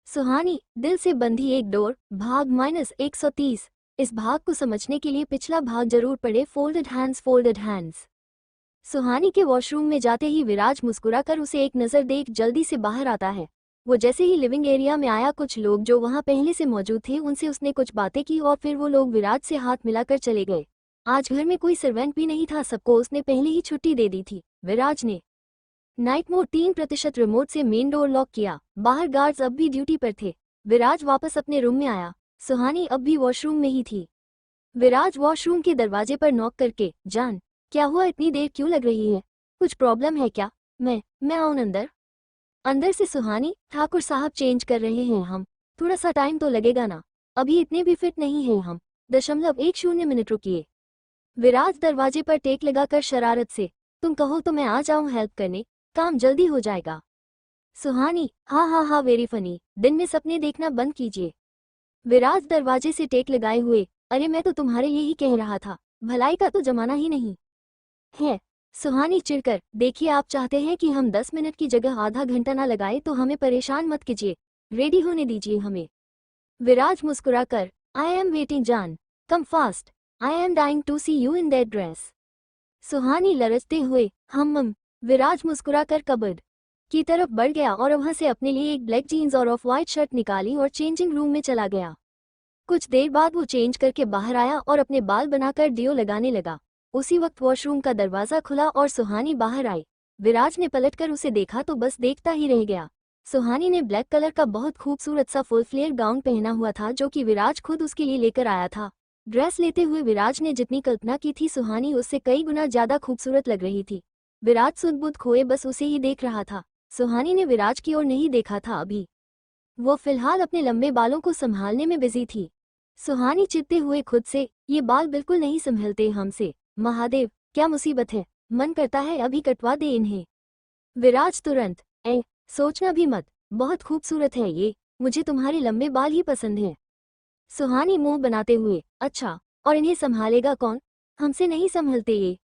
सुहानी, दिल से बंधी एक डोर, भाग -130। इस भाग को समझने के लिए पिछला भाग जरूर पढ़े। Folded hands, folded hands. Suhani के वॉशरूम में जाते ही विराज मुस्कुराकर उसे एक नज़र देख जल्दी से बाहर आता है। वो जैसे ही लिविंग एरिया में आया, कुछ लोग जो वहां पहले से मौजूद थे उनसे उसने कुछ बातें की और फिर वो लोग विराज से हाथ मिलाकर चले गए। आज घर में कोई सर्वेंट भी नहीं था, सबको उसने पहले ही छुट्टी दे दी थी। विराज ने नाइट मोड 3% रिमोट से मेन डोर लॉक किया। बाहर गार्ड्स अब भी ड्यूटी पर थे। विराज वापस अपने रूम में आया। सुहानी अब भी वॉशरूम में ही थी। विराज वॉशरूम के दरवाजे पर नॉक करके, जान, क्या हुआ, इतनी देर क्यों लग रही है? कुछ प्रॉब्लम है क्या? मैं आऊं अंदर? अंदर से सुहानी, ठाकुर साहब चेंज कर रहे हैं हम। थोड़ा सा टाइम तो लगेगा ना, अभी इतने भी फिट नहीं हैं हम। 0.10 मिनट रुकिए। विराज दरवाजे पर टेक लगाकर शरारत से, तुम कहो तो मैं आ जाऊं हेल्प करने, काम जल्दी हो जाएगा। सुहानी, हाँ, वेरी फनी, दिन में सपने देखना बंद कीजिए। विराज दरवाजे से टेक लगाए हुए, अरे मैं तो तुम्हारे यही कह रहा था, भलाई का तो जमाना ही नहीं है। सुहानी चिढ़कर, देखिए आप चाहते हैं कि हम 10 मिनट की जगह आधा घंटा ना लगाए तो हमें परेशान मत कीजिए, रेडी होने दीजिए हमें। विराज मुस्कुराकर, आई एम वेटिंग जान, come fast, I am dying to see you in that dress. Suhani लरजते हुए, हम। विराज मुस्कुराकर कबर्ड की तरफ बढ़ गया और वहां से अपने लिए एक ब्लैक जीन्स और ऑफ वाइट शर्ट निकाली और चेंजिंग रूम में चला गया। कुछ देर बाद वो चेंज करके बाहर आया और अपने बाल बनाकर डियो लगाने लगा। उसी वक्त वॉशरूम का दरवाजा खुला और सुहानी बाहर आई। विराज ने पलटकर उसे देखा तो बस देखता ही रह गया। सुहानी ने ब्लैक कलर का बहुत खूबसूरत सा फुल फ्लेयर गाउन पहना हुआ था जो कि विराज खुद उसके लिए लेकर आया था। ड्रेस लेते हुए विराज ने जितनी कल्पना की थी, सुहानी उससे कई गुना ज्यादा खूबसूरत लग रही थी। विराज सुध-बुध खोए बस उसे ही देख रहा था। सुहानी ने विराज की ओर नहीं देखा था अभी। वो फिलहाल अपने लंबे बालों को संभालने में बिजी थी। सुहानी चिढ़ते हुए खुद से, ये बाल बिल्कुल नहीं संभलते हमसे, महादेव क्या मुसीबत है, मन करता है अभी कटवा दे इन्हें। विराज तुरंत, सोचना भी मत, बहुत खूबसूरत है ये, मुझे तुम्हारे लंबे बाल ही पसंद हैं। सुहानी मुंह बनाते हुए, अच्छा, और इन्हें संभालेगा कौन? हमसे नहीं संभलते ये।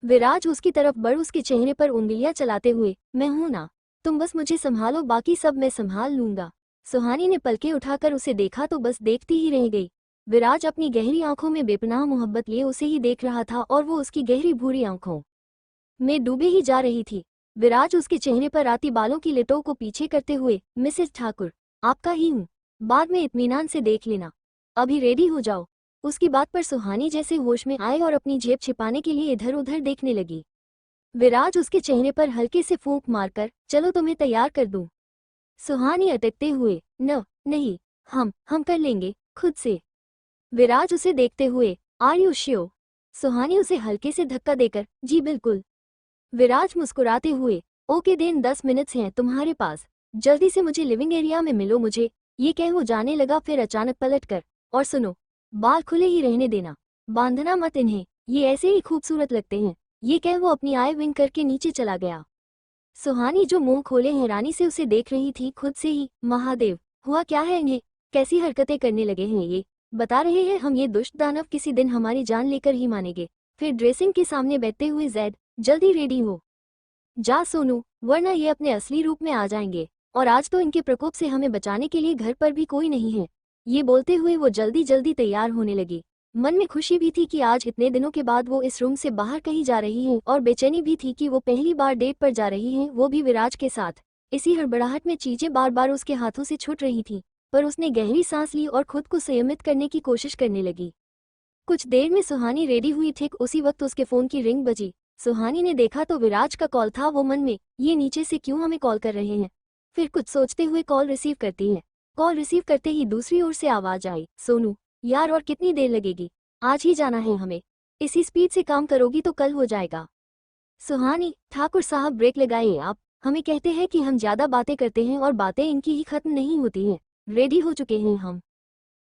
विराज उसकी तरफ बढ़ उसके चेहरे पर उंगलियां चलाते हुए, मैं हूं ना, तुम बस मुझे संभालो, बाकी सब मैं संभाल लूंगा। सुहानी ने पलके उठाकर उसे देखा तो बस देखती ही रह गई। विराज अपनी गहरी आंखों में बेपनाह मोहब्बत लिए उसे ही देख रहा था और वो उसकी गहरी भूरी आंखों में डूबे ही जा रही थी। विराज उसके चेहरे पर आती बालों की लिटों को पीछे करते हुए, मिसेज ठाकुर, आपका ही हूँ, बाद में इत्मीनान से देख लेना, अभी रेडी हो जाओ। उसकी बात पर सुहानी जैसे होश में आए और अपनी जेब छिपाने के लिए इधर उधर देखने लगी। विराज उसके चेहरे पर हल्के से फूंक मारकर, चलो तुम्हें तैयार कर दूं। सुहानी अटकते हुए, नहीं, हम कर लेंगे खुद से। विराज उसे देखते हुए, आर यू श्योर? सुहानी उसे हल्के से धक्का देकर, जी बिल्कुल। विराज मुस्कुराते हुए, ओके देन 10 मिनट्स हैं तुम्हारे पास, जल्दी से मुझे लिविंग एरिया में मिलो मुझे। ये कह वो जाने लगा, फिर अचानक पलट कर, और सुनो, बाल खुले ही रहने देना, बांधना मत इन्हें, ये ऐसे ही खूबसूरत लगते हैं। ये कह वो अपनी आई विंग करके नीचे चला गया। सुहानी जो मुंह खोले हैरानी से उसे देख रही थी खुद से ही, महादेव, हुआ क्या है इन्हें, कैसी हरकतें करने लगे हैं ये? बता रहे हैं हम ये दुष्ट दानव किसी दिन हमारी जान लेकर ही मानेंगे। फिर ड्रेसिंग के सामने बैठते हुए, जैद, जल्दी रेडी हो जा सोनू, वरना ये अपने असली रूप में आ जाएंगे, और आज तो इनके प्रकोप से हमें बचाने के लिए घर पर भी कोई नहीं है। ये बोलते हुए वो जल्दी जल्दी तैयार होने लगी। मन में खुशी भी थी कि आज इतने दिनों के बाद वो इस रूम से बाहर कहीं जा रही है, और बेचैनी भी थी कि वो पहली बार डेट पर जा रही है, वो भी विराज के साथ। इसी हड़बड़ाहट में चीजें बार बार उसके हाथों से छूट रही थी, पर उसने गहरी सांस ली और खुद को संयमित करने की कोशिश करने लगी। कुछ देर में सुहानी रेडी हुई, ठीक उसी वक्त उसके फोन की रिंग बजी। सुहानी ने देखा तो विराज का कॉल था। वो मन में, ये नीचे से क्यों हमें कॉल कर रहे हैं? फिर कुछ सोचते हुए कॉल रिसीव करती है। कॉल रिसीव करते ही दूसरी ओर से आवाज आई, सोनू यार, और कितनी देर लगेगी? आज ही जाना है हमें, इसी स्पीड से काम करोगी तो कल हो जाएगा। सुहानी, ठाकुर साहब ब्रेक लगाइए आप, हमें कहते हैं कि हम ज्यादा बातें करते हैं और बातें इनकी ही खत्म नहीं होती हैं। रेडी हो चुके हैं हम,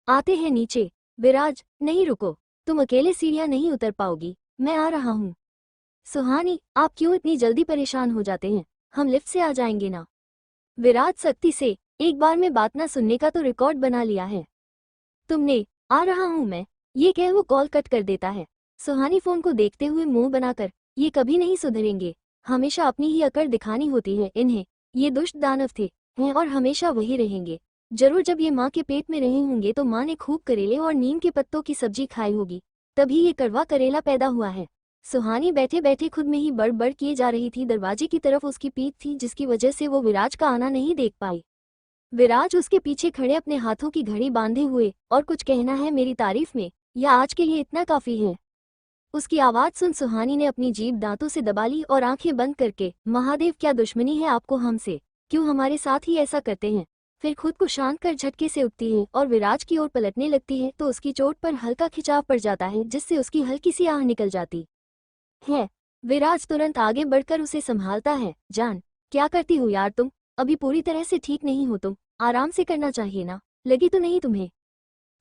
आते हैं नीचे। विराज, नहीं रुको, तुम अकेले सीढ़ियां नहीं उतर पाओगी, मैं आ रहा हूँ। सुहानी, आप क्यों इतनी जल्दी परेशान हो जाते हैं, हम लिफ्ट से आ जाएंगे ना। विराज सख्ती से, एक बार में बात ना सुनने का तो रिकॉर्ड बना लिया है तुमने, आ रहा हूं मैं, ये कह वो कॉल कट कर देता है। सुहानी फोन को देखते हुए मुंह बनाकर, ये कभी नहीं सुधरेंगे, हमेशा अपनी ही अकड़ दिखानी होती है इन्हें, ये दुष्ट दानव थे, हैं और हमेशा वही रहेंगे। जरूर जब ये माँ के पेट में रहे होंगे तो माँ ने खूब करेले और नीम के पत्तों की सब्जी खाई होगी, तभी ये कड़वा करेला पैदा हुआ है। सुहानी बैठे बैठे खुद में ही बड़ किए जा रही थी। दरवाजे की तरफ उसकी पीठ थी, जिसकी वजह से वो विराज का आना नहीं देख पाई। विराज उसके पीछे खड़े अपने हाथों की घड़ी बांधे हुए, और कुछ कहना है मेरी तारीफ में, या आज के लिए इतना काफी है? उसकी आवाज सुन सुहानी ने अपनी जीभ दांतों से दबा ली और आंखें बंद करके, महादेव क्या दुश्मनी है आपको हमसे, क्यों हमारे साथ ही ऐसा करते हैं? फिर खुद को शांत कर झटके से उठती है और विराज की ओर पलटने लगती है तो उसकी चोट पर हल्का खिंचाव पड़ जाता है, जिससे उसकी हल्की सी आह निकल जाती है। विराज तुरंत आगे बढ़कर उसे संभालता है। जान, क्या करती हो यार तुम? अभी पूरी तरह से ठीक नहीं हो तुम, आराम से करना चाहिए ना, लगी तो नहीं तुम्हें?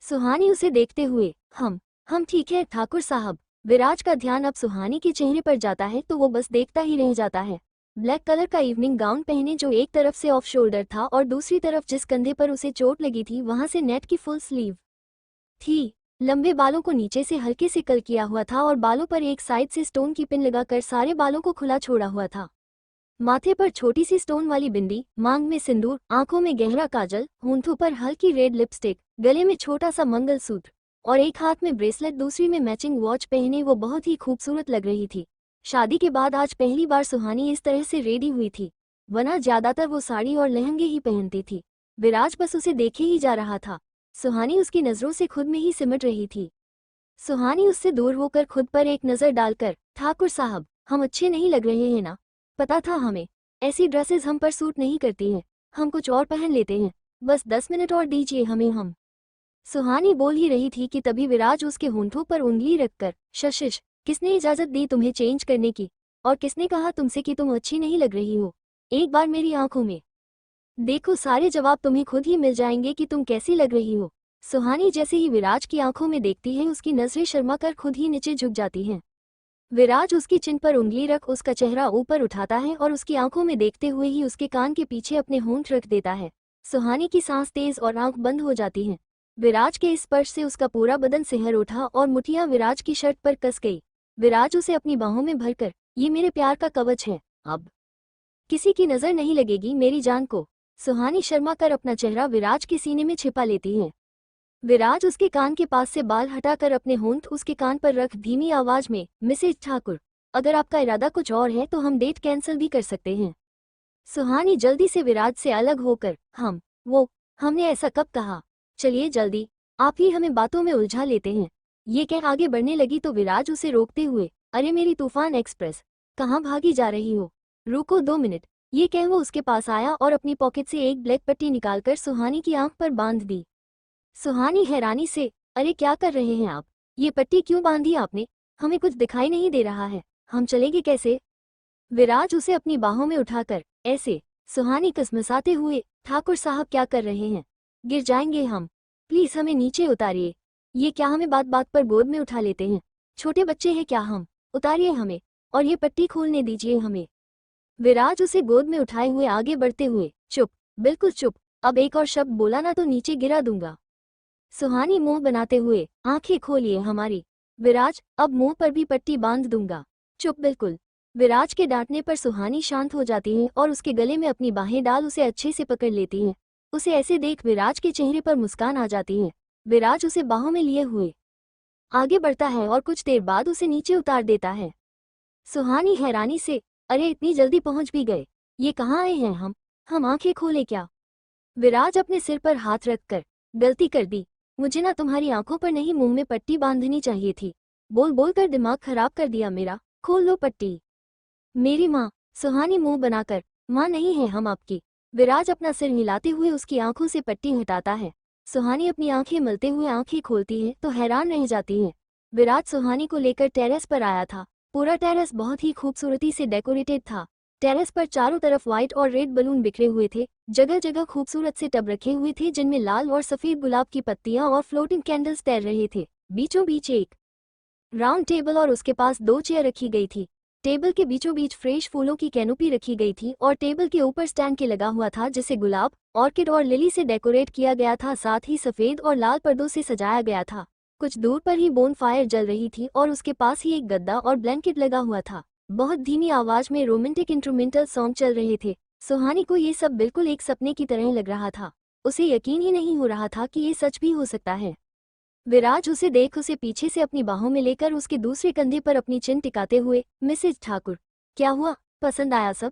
सुहानी उसे देखते हुए, हम ठीक है ठाकुर साहब। विराज का ध्यान अब सुहानी के चेहरे पर जाता है तो वो बस देखता ही रह जाता है। ब्लैक कलर का इवनिंग गाउन पहने, जो एक तरफ से ऑफ शोल्डर था और दूसरी तरफ जिस कंधे पर उसे चोट लगी थी वहां से नेट की फुल स्लीव थी। लंबे बालों को नीचे से हल्के से कर्ल किया हुआ था और बालों पर एक साइड से स्टोन की पिन लगाकर सारे बालों को खुला छोड़ा हुआ था। माथे पर छोटी सी स्टोन वाली बिंदी, मांग में सिंदूर, आंखों में गहरा काजल, होंठों पर हल्की रेड लिपस्टिक, गले में छोटा सा मंगलसूत्र और एक हाथ में ब्रेसलेट, दूसरी में मैचिंग वॉच पहने वो बहुत ही खूबसूरत लग रही थी। शादी के बाद आज पहली बार सुहानी इस तरह से रेडी हुई थी, वरना ज्यादातर वो साड़ी और लहंगे ही पहनती थी। विराज बस उसे देखे ही जा रहा था। सुहानी उसकी नजरों से खुद में ही सिमट रही थी। सुहानी उससे दूर होकर खुद पर एक नजर डालकर, ठाकुर साहब, हम अच्छे नहीं लग रहे हैं ना? पता था हमें ऐसी ड्रेसेस हम पर सूट नहीं करती हैं, हम कुछ और पहन लेते हैं, बस 10 मिनट और दीजिए हमें। हम सुहानी बोल ही रही थी कि तभी विराज उसके होंठों पर उंगली रखकर, शशिश, किसने इजाजत दी तुम्हें चेंज करने की? और किसने कहा तुमसे कि तुम अच्छी नहीं लग रही हो? एक बार मेरी आंखों में देखो, सारे जवाब तुम्हें खुद ही मिल जाएंगे कि तुम कैसी लग रही हो। सुहानी जैसे ही विराज की आंखों में देखती है, उसकी नजरें शर्मा कर खुद ही नीचे झुक जाती हैं। विराज उसकी चिन पर उंगली रख उसका चेहरा ऊपर उठाता है और उसकी आंखों में देखते हुए ही उसके कान के पीछे अपने होंठ रख देता है। सुहानी की सांस तेज और आंख बंद हो जाती हैं। विराज के इस स्पर्श से उसका पूरा बदन सिहर उठा और मुठियां विराज की शर्ट पर कस गई। विराज उसे अपनी बाहों में भरकर, ये मेरे प्यार का कवच है, अब किसी की नजर नहीं लगेगी मेरी जान को। सुहानी शर्मा कर अपना चेहरा विराज के सीने में छिपा लेती है। विराज उसके कान के पास से बाल हटाकर अपने होंठ उसके कान पर रख धीमी आवाज में, मिसेज ठाकुर, अगर आपका इरादा कुछ और है तो हम डेट कैंसिल भी कर सकते हैं। सुहानी जल्दी से विराज से अलग होकर, हमने ऐसा कब कहा? चलिए जल्दी, आप ही हमें बातों में उलझा लेते हैं। ये कह आगे बढ़ने लगी तो विराज उसे रोकते हुए, अरे मेरी तूफान एक्सप्रेस, कहाँ भागी जा रही हो? रुको 2 मिनट। ये कह वो उसके पास आया और अपनी पॉकेट से एक ब्लैक पट्टी निकालकर सुहानी की आंख पर बांध दी। सुहानी हैरानी से, अरे क्या कर रहे हैं आप? ये पट्टी क्यों बांधी आपने? हमें कुछ दिखाई नहीं दे रहा है, हम चलेंगे कैसे? विराज उसे अपनी बाहों में उठाकर, ऐसे। सुहानी कसमसाते हुए, ठाकुर साहब क्या कर रहे हैं? गिर जाएंगे हम, प्लीज हमें नीचे उतारिए। ये क्या हमें बात बात पर गोद में उठा लेते हैं? छोटे बच्चे हैं क्या हम? उतारिए हमें, और ये पट्टी खोलने दीजिए हमें। विराज उसे गोद में उठाए हुए आगे बढ़ते हुए, चुप, बिल्कुल चुप, अब एक और शब्द बोला ना तो नीचे गिरा दूंगा। सुहानी मुंह बनाते हुए, आंखें खोलिए हमारी। विराज, अब मुंह पर भी पट्टी बांध दूंगा। चुप बिल्कुल। विराज के डांटने पर सुहानी शांत हो जाती है और उसके गले में अपनी बाहें डाल उसे अच्छे से पकड़ लेती है। उसे ऐसे देख विराज के चेहरे पर मुस्कान आ जाती है। विराज उसे बाहों में लिए हुए आगे बढ़ता है और कुछ देर बाद उसे नीचे उतार देता है। सुहानी हैरानी से, अरे इतनी जल्दी पहुंच भी गए, ये कहाँ आए हैं हम आंखें खोले क्या? विराज अपने सिर पर हाथ रखकर, गलती कर दी, मुझे ना तुम्हारी आंखों पर नहीं मुंह में पट्टी बांधनी चाहिए थी। बोल बोल कर दिमाग खराब कर दिया मेरा, खोल लो पट्टी। मेरी माँ। सुहानी मुंह बनाकर, माँ नहीं है हम आपकी। विराज अपना सिर हिलाते हुए उसकी आंखों से पट्टी हटाता है। सुहानी अपनी आंखें मलते हुए आंखें खोलती है तो हैरान रह जाती है। विराज सुहानी को लेकर टेरेस पर आया था। पूरा टेरेस बहुत ही खूबसूरती से डेकोरेटेड था। टेरेस पर चारों तरफ व्हाइट और रेड बलून बिखरे हुए थे। जगह जगह खूबसूरत से टब रखे हुए थे जिनमें लाल और सफेद गुलाब की पत्तियां और फ्लोटिंग कैंडल्स तैर रहे थे। बीचों बीच एक राउंड टेबल और उसके पास 2 चेयर रखी गई थी। टेबल के बीचों बीच फ्रेश फूलों की कैनोपी रखी गई थी और टेबल के ऊपर स्टैंड के लगा हुआ था जिसे गुलाब, ऑर्किड और लिली से डेकोरेट किया गया था। साथ ही सफेद और लाल पर्दों से सजाया गया था। कुछ दूर पर ही बोन फायर जल रही थी और उसके पास ही एक गद्दा और ब्लैंकेट लगा हुआ था। बहुत धीमी आवाज में रोमांटिक इंस्ट्रूमेंटल सॉन्ग चल रहे थे। सुहानी को ये सब बिल्कुल एक सपने की तरह लग रहा था। उसे यकीन ही नहीं हो रहा था कि ये सच भी हो सकता है। विराज उसे देख उसे पीछे से अपनी बाहों में लेकर उसके दूसरे कंधे पर अपनी चिन टिकाते हुए, मिसेज ठाकुर, क्या हुआ, पसंद आया सब?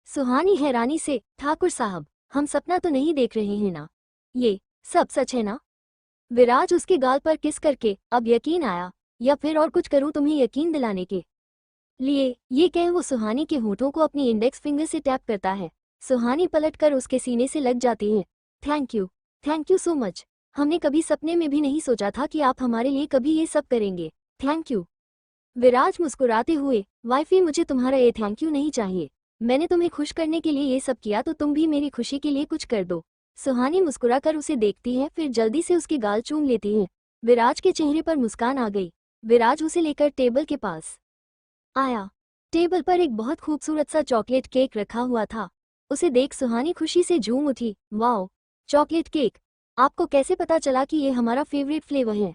सुहानी हैरानी से, ठाकुर साहब, हम सपना तो नहीं देख रहे हैं ना? ये सब सच है ना? विराज उसके गाल पर किस करके, अब यकीन आया, या फिर और कुछ करूं तुम्हें यकीन दिलाने के लिए, ये कह वो सुहानी के होठों को अपनी इंडेक्स फिंगर से टैप करता है। सुहानी पलटकर उसके सीने से लग जाती है। Thank you so much. हमने कभी सपने में भी नहीं सोचा था कि आप हमारे लिए कभी ये सब करेंगे। Thank you. विराज मुस्कुराते हुए, वाइफी मुझे तुम्हारा ये थैंक यू नहीं चाहिए। मैंने तुम्हें खुश करने के लिए ये सब किया तो तुम भी मेरी खुशी के लिए कुछ कर दो। सुहानी मुस्कुराकर उसे देखती है, फिर जल्दी से उसके गाल चूम लेती है। विराज के चेहरे पर मुस्कान आ गई। विराज उसे लेकर टेबल के पास आया। टेबल पर एक बहुत खूबसूरत सा चॉकलेट केक रखा हुआ था। उसे देख सुहानी खुशी से झूम उठी। वाओ, चॉकलेट केक, आपको कैसे पता चला कि ये हमारा फेवरेट फ्लेवर है?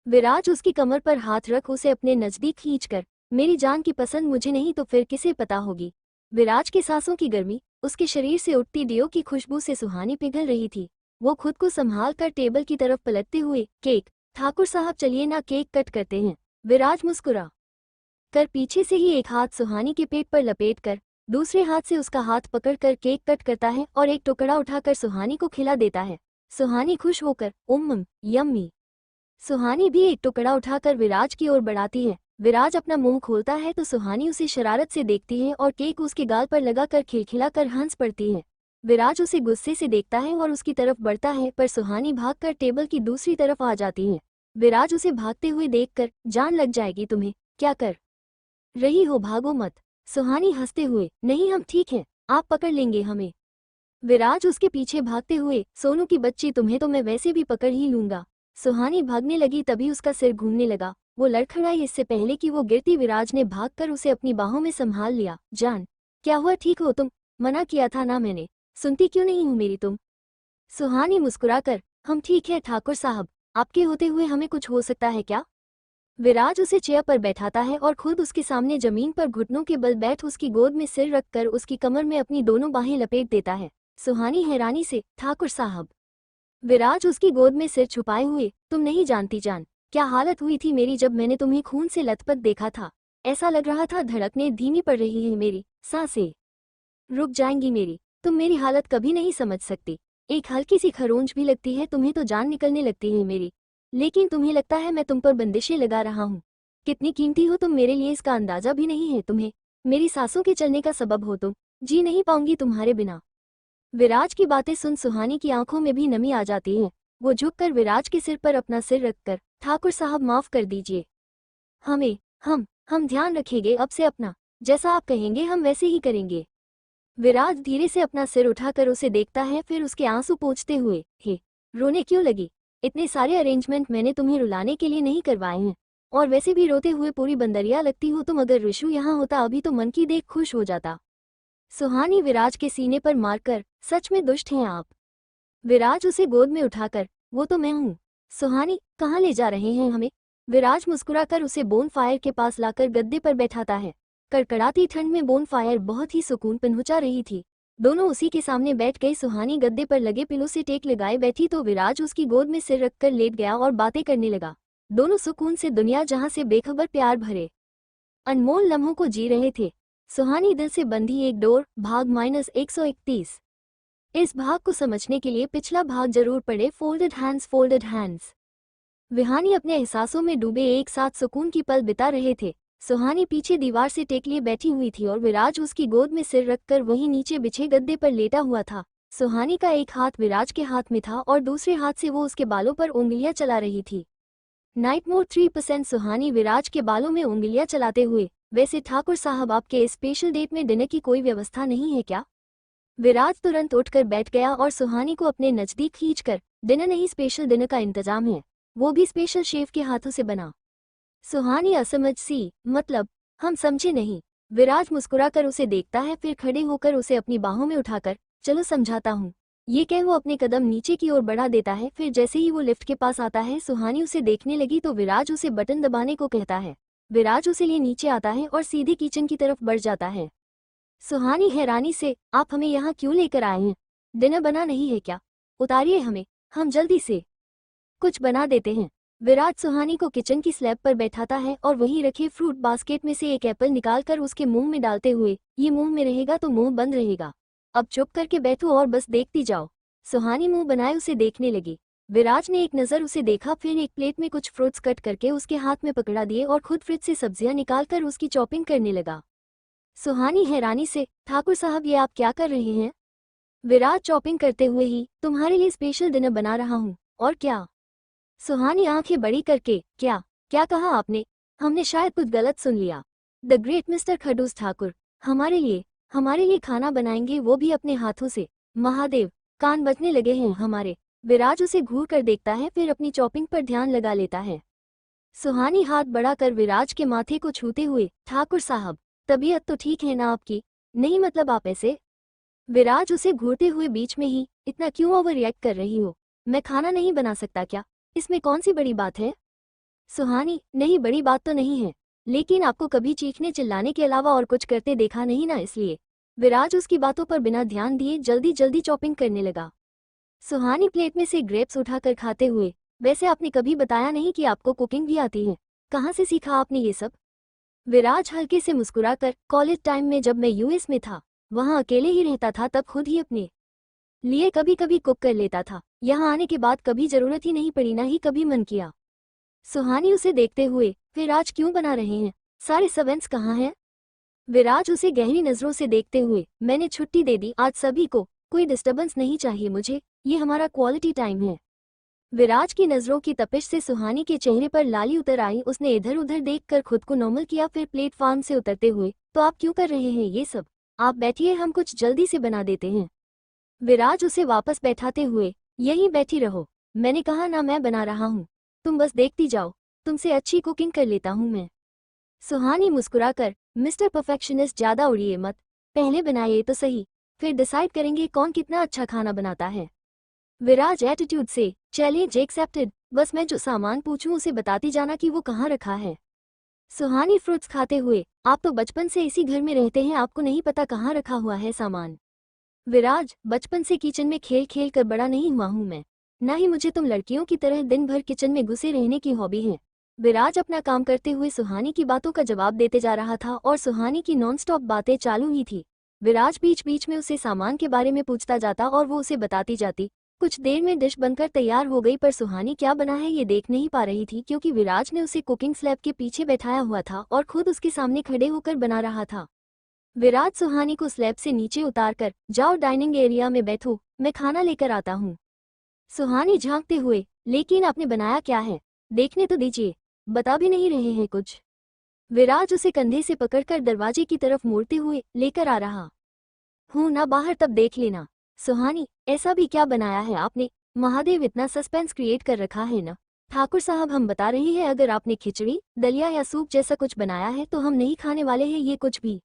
विराज उसकी कमर पर हाथ रख उसे अपने नजदीक खींचकर, मेरी जान की पसंद मुझे नहीं तो फिर किसे पता होगी। विराज के सांसों की गर्मी, उसके शरीर से उठती डियो की खुशबू से सुहानी पिघल रही थी। वो खुद को संभाल कर टेबल की तरफ पलटते हुए, केक, ठाकुर साहब चलिए ना केक कट करते हैं। विराज मुस्कुरा कर पीछे से ही एक हाथ सुहानी के पेट पर लपेटकर, दूसरे हाथ से उसका हाथ पकड़कर केक कट करता है और एक टुकड़ा उठाकर सुहानी को खिला देता है। सुहानी खुश होकर, यम्मी। सुहानी भी एक टुकड़ा उठाकर विराज की ओर बढ़ाती है। विराज अपना मुंह खोलता है तो सुहानी उसे शरारत से देखती है और केक उसके गाल पर लगाकर खिलखिलाकर हंस पड़ती है। विराज उसे गुस्से से देखता है और उसकी तरफ बढ़ता है, पर सुहानी भागकर टेबल की दूसरी तरफ आ जाती है। विराज उसे भागते हुए देखकर, जान लग जाएगी तुम्हें, क्या कर रही हो, भागो मत। सुहानी हंसते हुए, नहीं हम ठीक हैं, आप पकड़ लेंगे हमें। विराज उसके पीछे भागते हुए, सोनू की बच्ची तुम्हें तो मैं वैसे भी पकड़ ही लूंगा। सुहानी भागने लगी तभी उसका सिर घूमने लगा। वो लड़खड़ाई, इससे पहले कि वो गिरती विराज ने भागकर उसे अपनी बाहों में संभाल लिया। जान, क्या हुआ, ठीक हो तुम? मना किया था ना मैंने, सुनती क्यों नहीं हो मेरी तुम? सुहानी मुस्कुराकर, हम ठीक है ठाकुर साहब, आपके होते हुए हमें कुछ हो सकता है क्या? विराज उसे चेयर पर बैठाता है और खुद उसके सामने जमीन पर घुटनों के बल बैठ उसकी गोद में सिर रखकर उसकी कमर में अपनी दोनों बाहें लपेट देता है। सुहानी हैरानी से, ठाकुर साहब। विराज उसकी गोद में सिर छुपाए हुए, तुम नहीं जानती जान, क्या हालत हुई थी मेरी जब मैंने तुम्हें खून से लथपथ देखा था। ऐसा लग रहा था धड़कने धीमी पड़ रही है मेरी, सांसें रुक जाएंगी मेरी। तुम मेरी हालत कभी नहीं समझ सकती। एक हल्की सी खरोंच भी लगती है तुम्हें तो जान निकलने लगती है मेरी। लेकिन तुम्हें लगता है मैं तुम पर बंदिशें लगा रहा हूँ। कितनी कीमती हो तुम मेरे लिए इसका अंदाजा भी नहीं है तुम्हें। मेरी सांसों के चलने का सबब हो तुम, जी नहीं पाऊंगी तुम्हारे बिना। विराज की बातें सुन सुहानी की आंखों में भी नमी आ जाती है। वो झुककर विराज के सिर पर अपना सिर रखकर, ठाकुर साहब माफ कर दीजिए, हमें हम ध्यान रखेंगे अब से अपना, जैसा आप कहेंगे हम वैसे ही करेंगे। विराज धीरे से अपना सिर उठाकर उसे देखता है, फिर उसके आंसू पोंछते हुए, हे, रोने क्यों लगी? इतने सारे अरेंजमेंट मैंने तुम्हें रुलाने के लिए नहीं करवाए हैं, और वैसे भी रोते हुए पूरी बंदरिया लगती हो तुम। अगर ऋषु यहाँ होता अभी तो मन की देख खुश हो जाता। सुहानी विराज के सीने पर मारकर, सच में दुष्ट हैं आप। विराज उसे गोद में उठाकर, वो तो मैं हूँ। सुहानी, कहाँ ले जा रहे हैं हमें? विराज मुस्कुराकर उसे बोन फायर के पास लाकर गद्दे पर बैठाता है। कड़कड़ाती ठंड में बोन फायर बहुत ही सुकून पहुंचा रही थी। दोनों उसी के सामने बैठ गए। सुहानी गद्दे पर लगे पिलो से टेक लगाए बैठी तो विराज उसकी गोद में सिर रखकर लेट गया और बातें करने लगा। दोनों सुकून से दुनिया जहां से बेखबर प्यार भरे अनमोल लम्हों को जी रहे थे। सुहानी दिल से बंधी एक डोर, भाग -131। इस भाग को समझने के लिए पिछला भाग जरूर पढ़े। Folded hands. विहानी अपने एहसासों में डूबे एक साथ सुकून की पल बिता रहे थे। सुहानी पीछे दीवार से टेक लिए बैठी हुई थी और विराज उसकी गोद में सिर रखकर वहीं नीचे बिछे गद्दे पर लेटा हुआ था। सुहानी का एक हाथ विराज के हाथ में था और दूसरे हाथ से वो उसके बालों पर उंगलियां चला रही थी। Night mode 3%। सुहानी विराज के बालों में उंगलियां चलाते हुए, वैसे ठाकुर साहब आपके इस स्पेशल डेट में डिनर की कोई व्यवस्था नहीं है क्या? विराज तुरंत उठकर बैठ गया और सुहानी को अपने नजदीक खींचकर, डिनर नहीं स्पेशल डिनर का इंतजाम है, वो भी स्पेशल शेफ के हाथों से बना। सुहानी असमझ सी, मतलब, हम समझे नहीं। विराज मुस्कुराकर उसे देखता है, फिर खड़े होकर उसे अपनी बाहों में उठाकर, चलो समझाता हूँ, ये कह वो अपने कदम नीचे की ओर बढ़ा देता है। फिर जैसे ही वो लिफ्ट के पास आता है सुहानी उसे देखने लगी तो विराज उसे बटन दबाने को कहता है। विराज उसे लिए नीचे आता है और सीधे किचन की तरफ बढ़ जाता है। सुहानी हैरानी से, आप हमें यहाँ क्यों लेकर आए हैं? डिनर बना नहीं है क्या? उतारिए हमें, हम जल्दी से कुछ बना देते हैं। विराज सुहानी को किचन की स्लैब पर बैठाता है और वहीं रखे फ्रूट बास्केट में से एक एप्पल निकालकर उसके मुंह में डालते हुए, ये मुंह में रहेगा तो मुंह बंद रहेगा, अब चुप करके बैठो और बस देखती जाओ। सुहानी मुंह बनाए उसे देखने लगी। विराज ने एक नज़र उसे देखा, फिर एक प्लेट में कुछ फ्रूट्स कट करके उसके हाथ में पकड़ा दिए और खुद फ्रिज से सब्जियां निकालकर उसकी चॉपिंग करने लगा। सुहानी हैरानी से, ठाकुर साहब ये आप क्या कर रहे हैं? विराज चॉपिंग करते हुए, ही तुम्हारे लिए स्पेशल डिनर बना रहा हूँ। और क्या? सुहानी आंखें बड़ी करके, क्या क्या कहा आपने? हमने शायद कुछ गलत सुन लिया। द ग्रेट मिस्टर खडूस ठाकुर हमारे लिए खाना बनाएंगे, वो भी अपने हाथों से। महादेव, कान बजने लगे हैं हमारे। विराज उसे घूर कर देखता है, फिर अपनी चॉपिंग पर ध्यान लगा लेता है। सुहानी हाथ बढ़ाकर विराज के माथे को छूते हुए, ठाकुर साहब तबीयत तो ठीक है ना आपकी? नहीं मतलब आप ऐसे? विराज उसे घूरते हुए बीच में ही, इतना क्यों ओवर रिएक्ट कर रही हो? मैं खाना नहीं बना सकता क्या? इसमें कौन सी बड़ी बात है? सुहानी, नहीं बड़ी बात तो नहीं है, लेकिन आपको कभी चीखने चिल्लाने के अलावा और कुछ करते देखा नहीं ना, इसलिए। विराज उसकी बातों पर बिना ध्यान दिए जल्दी जल्दी चॉपिंग करने लगा। सुहानी प्लेट में से ग्रेप्स उठाकर खाते हुए, वैसे आपने कभी बताया नहीं कि आपको कुकिंग भी आती है, कहाँ से सीखा आपने ये सब? विराज हल्के से मुस्कुराकर, कॉलेज टाइम में जब मैं यूएस में था, वहाँ अकेले ही रहता था, तब खुद ही अपने लिए कभी कभी कुक कर लेता था। यहाँ आने के बाद कभी जरूरत ही नहीं पड़ी, ना ही कभी मन किया। सुहानी उसे देखते हुए, फिर आज क्यों बना रहे हैं? सारे सर्वेंट्स कहाँ हैं? विराज उसे गहरी नजरों से देखते हुए, मैंने छुट्टी दे दी आज सभी को, कोई डिस्टर्बेंस नहीं चाहिए मुझे, ये हमारा क्वालिटी टाइम है। विराज की नजरों की तपिश से सुहानी के चेहरे पर लाली उतर आई। उसने इधर उधर देखकर खुद को नॉर्मल किया, फिर प्लेटफॉर्म से उतरते हुए, तो आप क्यों कर रहे हैं ये सब? आप बैठिए, हम कुछ जल्दी से बना देते हैं। विराज उसे वापस बैठाते हुए, यहीं बैठी रहो, मैंने कहा ना मैं बना रहा हूँ, तुम बस देखती जाओ, तुमसे अच्छी कुकिंग कर लेता हूँ मैं। सुहानी मुस्कुराकर, मिस्टर परफेक्शनिस्ट ज्यादा उड़िए मत, पहले बनाइए तो सही, फिर डिसाइड करेंगे कौन कितना अच्छा खाना बनाता है। विराज एटीट्यूड से, चैलेंज एक्सेप्टेड, बस मैं जो सामान पूछूं उसे बताती जाना कि वो कहाँ रखा है। सुहानी फ्रूट्स खाते हुए, आप तो बचपन से इसी घर में रहते हैं, आपको नहीं पता कहाँ रखा हुआ है सामान? विराज, बचपन से किचन में खेल खेल कर बड़ा नहीं हुआ हूं मैं, ना ही मुझे तुम लड़कियों की तरह दिन भर किचन में घुसे रहने की हॉबी है। विराज अपना काम करते हुए सुहानी की बातों का जवाब देते जा रहा था और सुहानी की नॉनस्टॉप बातें चालू ही थी। विराज बीच बीच में उसे सामान के बारे में पूछता जाता और वो उसे बताती जाती। कुछ देर में डिश बनकर तैयार हो गई, पर सुहानी क्या बना है ये देख नहीं पा रही थी, क्योंकि विराज ने उसे कुकिंग स्लैब के पीछे बैठाया हुआ था और खुद उसके सामने खड़े होकर बना रहा था। विराज सुहानी को स्लैब से नीचे उतारकर, जाओ डाइनिंग एरिया में बैठो, मैं खाना लेकर आता हूँ। सुहानी झांकते हुए, लेकिन आपने बनाया क्या है? देखने तो दीजिए, बता भी नहीं रहे हैं कुछ। विराज उसे कंधे से पकड़कर दरवाजे की तरफ मोड़ते हुए, लेकर आ रहा हूँ ना बाहर, तब देख लेना। सुहानी, ऐसा भी क्या बनाया है आपने? महादेव, इतना सस्पेंस क्रिएट कर रखा है ना। ठाकुर साहब, हम बता रहे हैं, अगर आपने खिचड़ी, दलिया या सूप जैसा कुछ बनाया है तो हम नहीं खाने वाले हैं ये कुछ भी।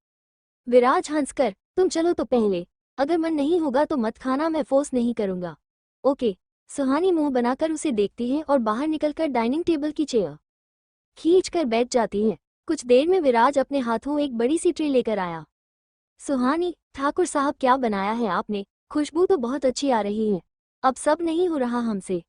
विराज हंसकर, तुम चलो तो पहले, अगर मन नहीं होगा तो मत खाना, मैं फोर्स नहीं करूंगा। ओके। सुहानी मुंह बनाकर उसे देखती है और बाहर निकलकर डाइनिंग टेबल की चेयर खींचकर बैठ जाती है। कुछ देर में विराज अपने हाथों एक बड़ी सी ट्रे लेकर आया। सुहानी, ठाकुर साहब क्या बनाया है आपने? खुशबू तो बहुत अच्छी आ रही है, अब सब नहीं हो रहा हमसे।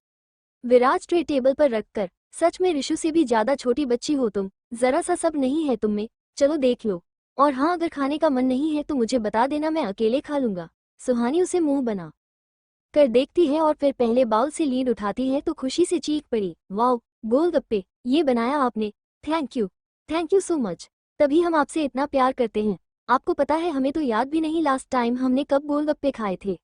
विराज ट्रे टेबल पर रखकर, सच में रिशु से भी ज्यादा छोटी बच्ची हो तुम, जरा सा सब नहीं है तुम में, चलो देख लो। और हाँ, अगर खाने का मन नहीं है तो मुझे बता देना, मैं अकेले खा लूंगा। सुहानी उसे मुंह बना कर देखती है और फिर पहले बाउल से लीड उठाती है तो खुशी से चीख पड़ी, वाओ, गोलगप्पे, ये बनाया आपने? थैंक यू सो मच, तभी हम आपसे इतना प्यार करते हैं। आपको पता है, हमें तो याद भी नहीं लास्ट टाइम हमने कब गोलगप्पे खाए थे।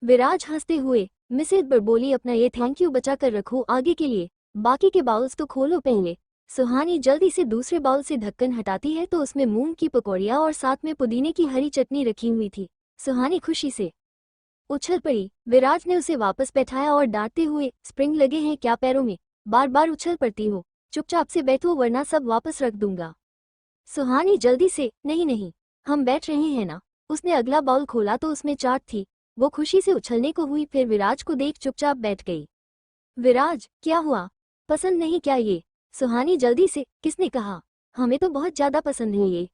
विराज हंसते हुए, मिसेज बड़बोली, अपना ये थैंक यू बचा कर रखो आगे के लिए, बाकी के बाउल्स तो खोलो पहले। सुहानी जल्दी से दूसरे बाउल से ढक्कन हटाती है तो उसमें मूंग की पकौड़ियाँ और साथ में पुदीने की हरी चटनी रखी हुई थी। सुहानी खुशी से उछल पड़ी। विराज ने उसे वापस बैठाया और डांटते हुए, स्प्रिंग लगे हैं क्या पैरों में, बार बार उछल पड़ती हो, चुपचाप से बैठो वरना सब वापस रख दूंगा। सुहानी जल्दी से, नहीं नहीं, हम बैठ रहे हैं ना। उसने अगला बाउल खोला तो उसमें चाट थी। वो खुशी से उछलने को हुई, फिर विराज को देख चुपचाप बैठ गई। विराज, क्या हुआ, पसंद नहीं क्या ये? सुहानी जल्दी से, किसने कहा? हमें तो बहुत ज्यादा पसंद है ये।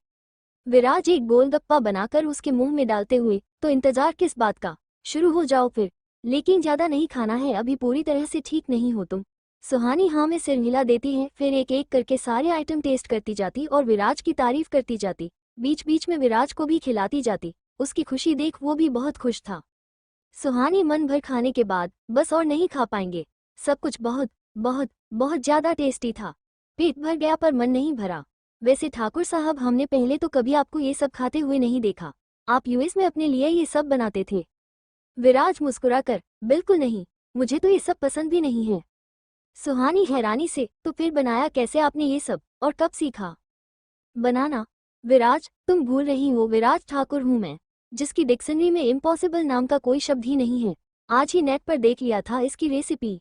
विराज एक गोलगप्पा बनाकर उसके मुंह में डालते हुए, तो इंतजार किस बात का, शुरू हो जाओ फिर, लेकिन ज्यादा नहीं खाना है, अभी पूरी तरह से ठीक नहीं हो तुम। सुहानी हाँ में सिर हिला देती है, फिर एक एक करके सारे आइटम टेस्ट करती जाती और विराज की तारीफ करती जाती। बीच बीच में विराज को भी खिलाती जाती। उसकी खुशी देख वो भी बहुत खुश था। सुहानी मन भर खाने के बाद बस और नहीं खा पाएंगे। सब कुछ बहुत बहुत बहुत ज्यादा टेस्टी था। पेट भर गया पर मन नहीं भरा। वैसे ठाकुर साहब, हमने पहले तो कभी आपको ये सब खाते हुए नहीं देखा। आप यूएस में अपने लिए ये सब बनाते थे? विराज मुस्कुराकर, बिल्कुल नहीं, मुझे तो ये सब पसंद भी नहीं है। सुहानी हैरानी से, तो फिर बनाया कैसे आपने ये सब, और कब सीखा बनाना? विराज, तुम भूल रही हो, विराज ठाकुर हूं मैं, जिसकी डिक्शनरी में इम्पॉसिबल नाम का कोई शब्द ही नहीं है। आज ही नेट पर देख लिया था इसकी रेसिपी।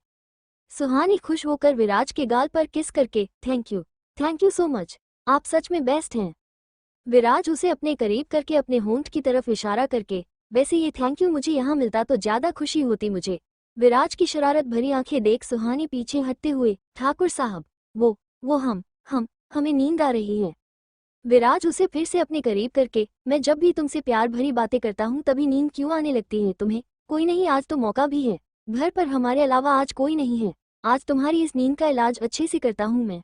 सुहानी खुश होकर विराज के गाल पर किस करके, थैंक यू सो मच, आप सच में बेस्ट हैं। विराज उसे अपने करीब करके अपने होंठ की तरफ इशारा करके, वैसे ये थैंक यू मुझे यहाँ मिलता तो ज्यादा खुशी होती मुझे। विराज की शरारत भरी आंखें देख सुहानी पीछे हटते हुए, ठाकुर साहब, वो हम हमें नींद आ रही है। विराज उसे फिर से अपने करीब करके, मैं जब भी तुमसे प्यार भरी बातें करता हूँ तभी नींद क्यों आने लगती है तुम्हें? कोई नहीं, आज तो मौका भी है, घर पर हमारे अलावा आज कोई नहीं है, आज तुम्हारी इस नींद का इलाज अच्छे से करता हूँ मैं।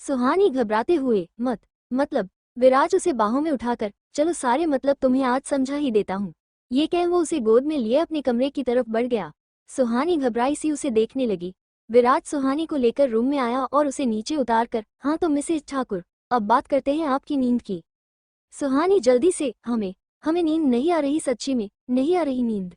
सुहानी घबराते हुए, मतलब? विराज उसे बाहों में उठाकर, चलो सारे मतलब तुम्हें आज समझा ही देता हूँ। ये कह वो उसे गोद में लिए अपने कमरे की तरफ बढ़ गया। सुहानी घबराई सी उसे देखने लगी। विराज सुहानी को लेकर रूम में आया और उसे नीचे उतार कर, हाँ तो मिसेज ठाकुर, अब बात करते हैं आपकी नींद की। सुहानी जल्दी से, हमें नींद नहीं आ रही, सच्ची में नहीं आ रही नींद।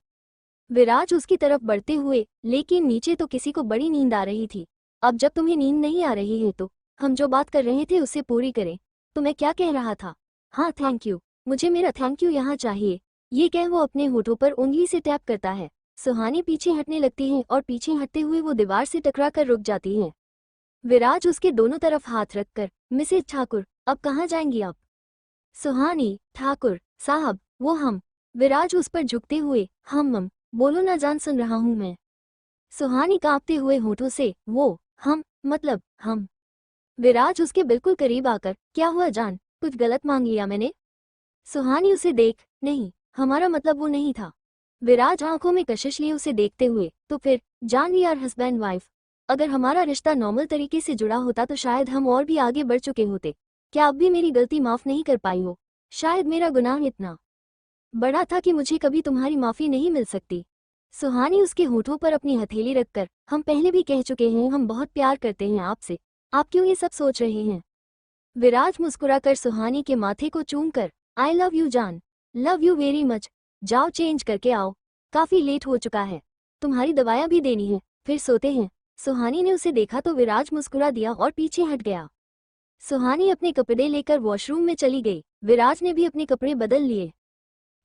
विराज उसकी तरफ बढ़ते हुए, लेकिन नीचे तो किसी को बड़ी नींद आ रही थी। अब जब तुम्हें नींद नहीं आ रही है तो हम जो बात कर रहे थे उससे पूरी करें। तो मैं क्या कह रहा था? हाँ थैंक यू, मुझे मेरा थैंक यू यहाँ चाहिए। ये कह वो अपने होठों पर उंगली से टैप करता है। सुहानी पीछे हटने लगती है और पीछे हटते हुए वो दीवार से टकरा कर रुक जाती है। विराज उसके दोनों तरफ हाथ रखकर, मिसेज ठाकुर, अब कहाँ जाएंगी आप? सुहानी, ठाकुर साहब, वो हम। विराज उस पर झुकते हुए, हम बोलो ना जान, सुन रहा हूं मैं। सुहानी कांपते हुए होठों से, वो हम मतलब हम। विराज उसके बिल्कुल करीब आकर, क्या हुआ जान, कुछ गलत मांग लिया मैंने? सुहानी उसे देख, नहीं, हमारा मतलब वो नहीं था। विराज आंखों में कशिश लिए उसे देखते हुए, तो फिर जान, वी आर हस्बैंड वाइफ। अगर हमारा रिश्ता नॉर्मल तरीके से जुड़ा होता तो शायद हम और भी आगे बढ़ चुके होते। क्या अब भी मेरी गलती माफ नहीं कर पाई हो? शायद मेरा गुनाह इतना बड़ा था कि मुझे कभी तुम्हारी माफी नहीं मिल सकती। सुहानी उसके होठों पर अपनी हथेली रखकर, हम पहले भी कह चुके हैं हम बहुत प्यार करते हैं आपसे, आप क्यों ये सब सोच रहे हैं? विराज मुस्कुराकर सुहानी के माथे को चूमकर, आई लव यू जान, लव यू वेरी मच, जाओ चेंज करके आओ, काफी लेट हो चुका है, तुम्हारी दवाइयां भी देनी है, फिर सोते हैं। सुहानी ने उसे देखा तो विराज मुस्कुरा दिया और पीछे हट गया। सुहानी अपने कपड़े लेकर वॉशरूम में चली गई। विराज ने भी अपने कपड़े बदल लिए।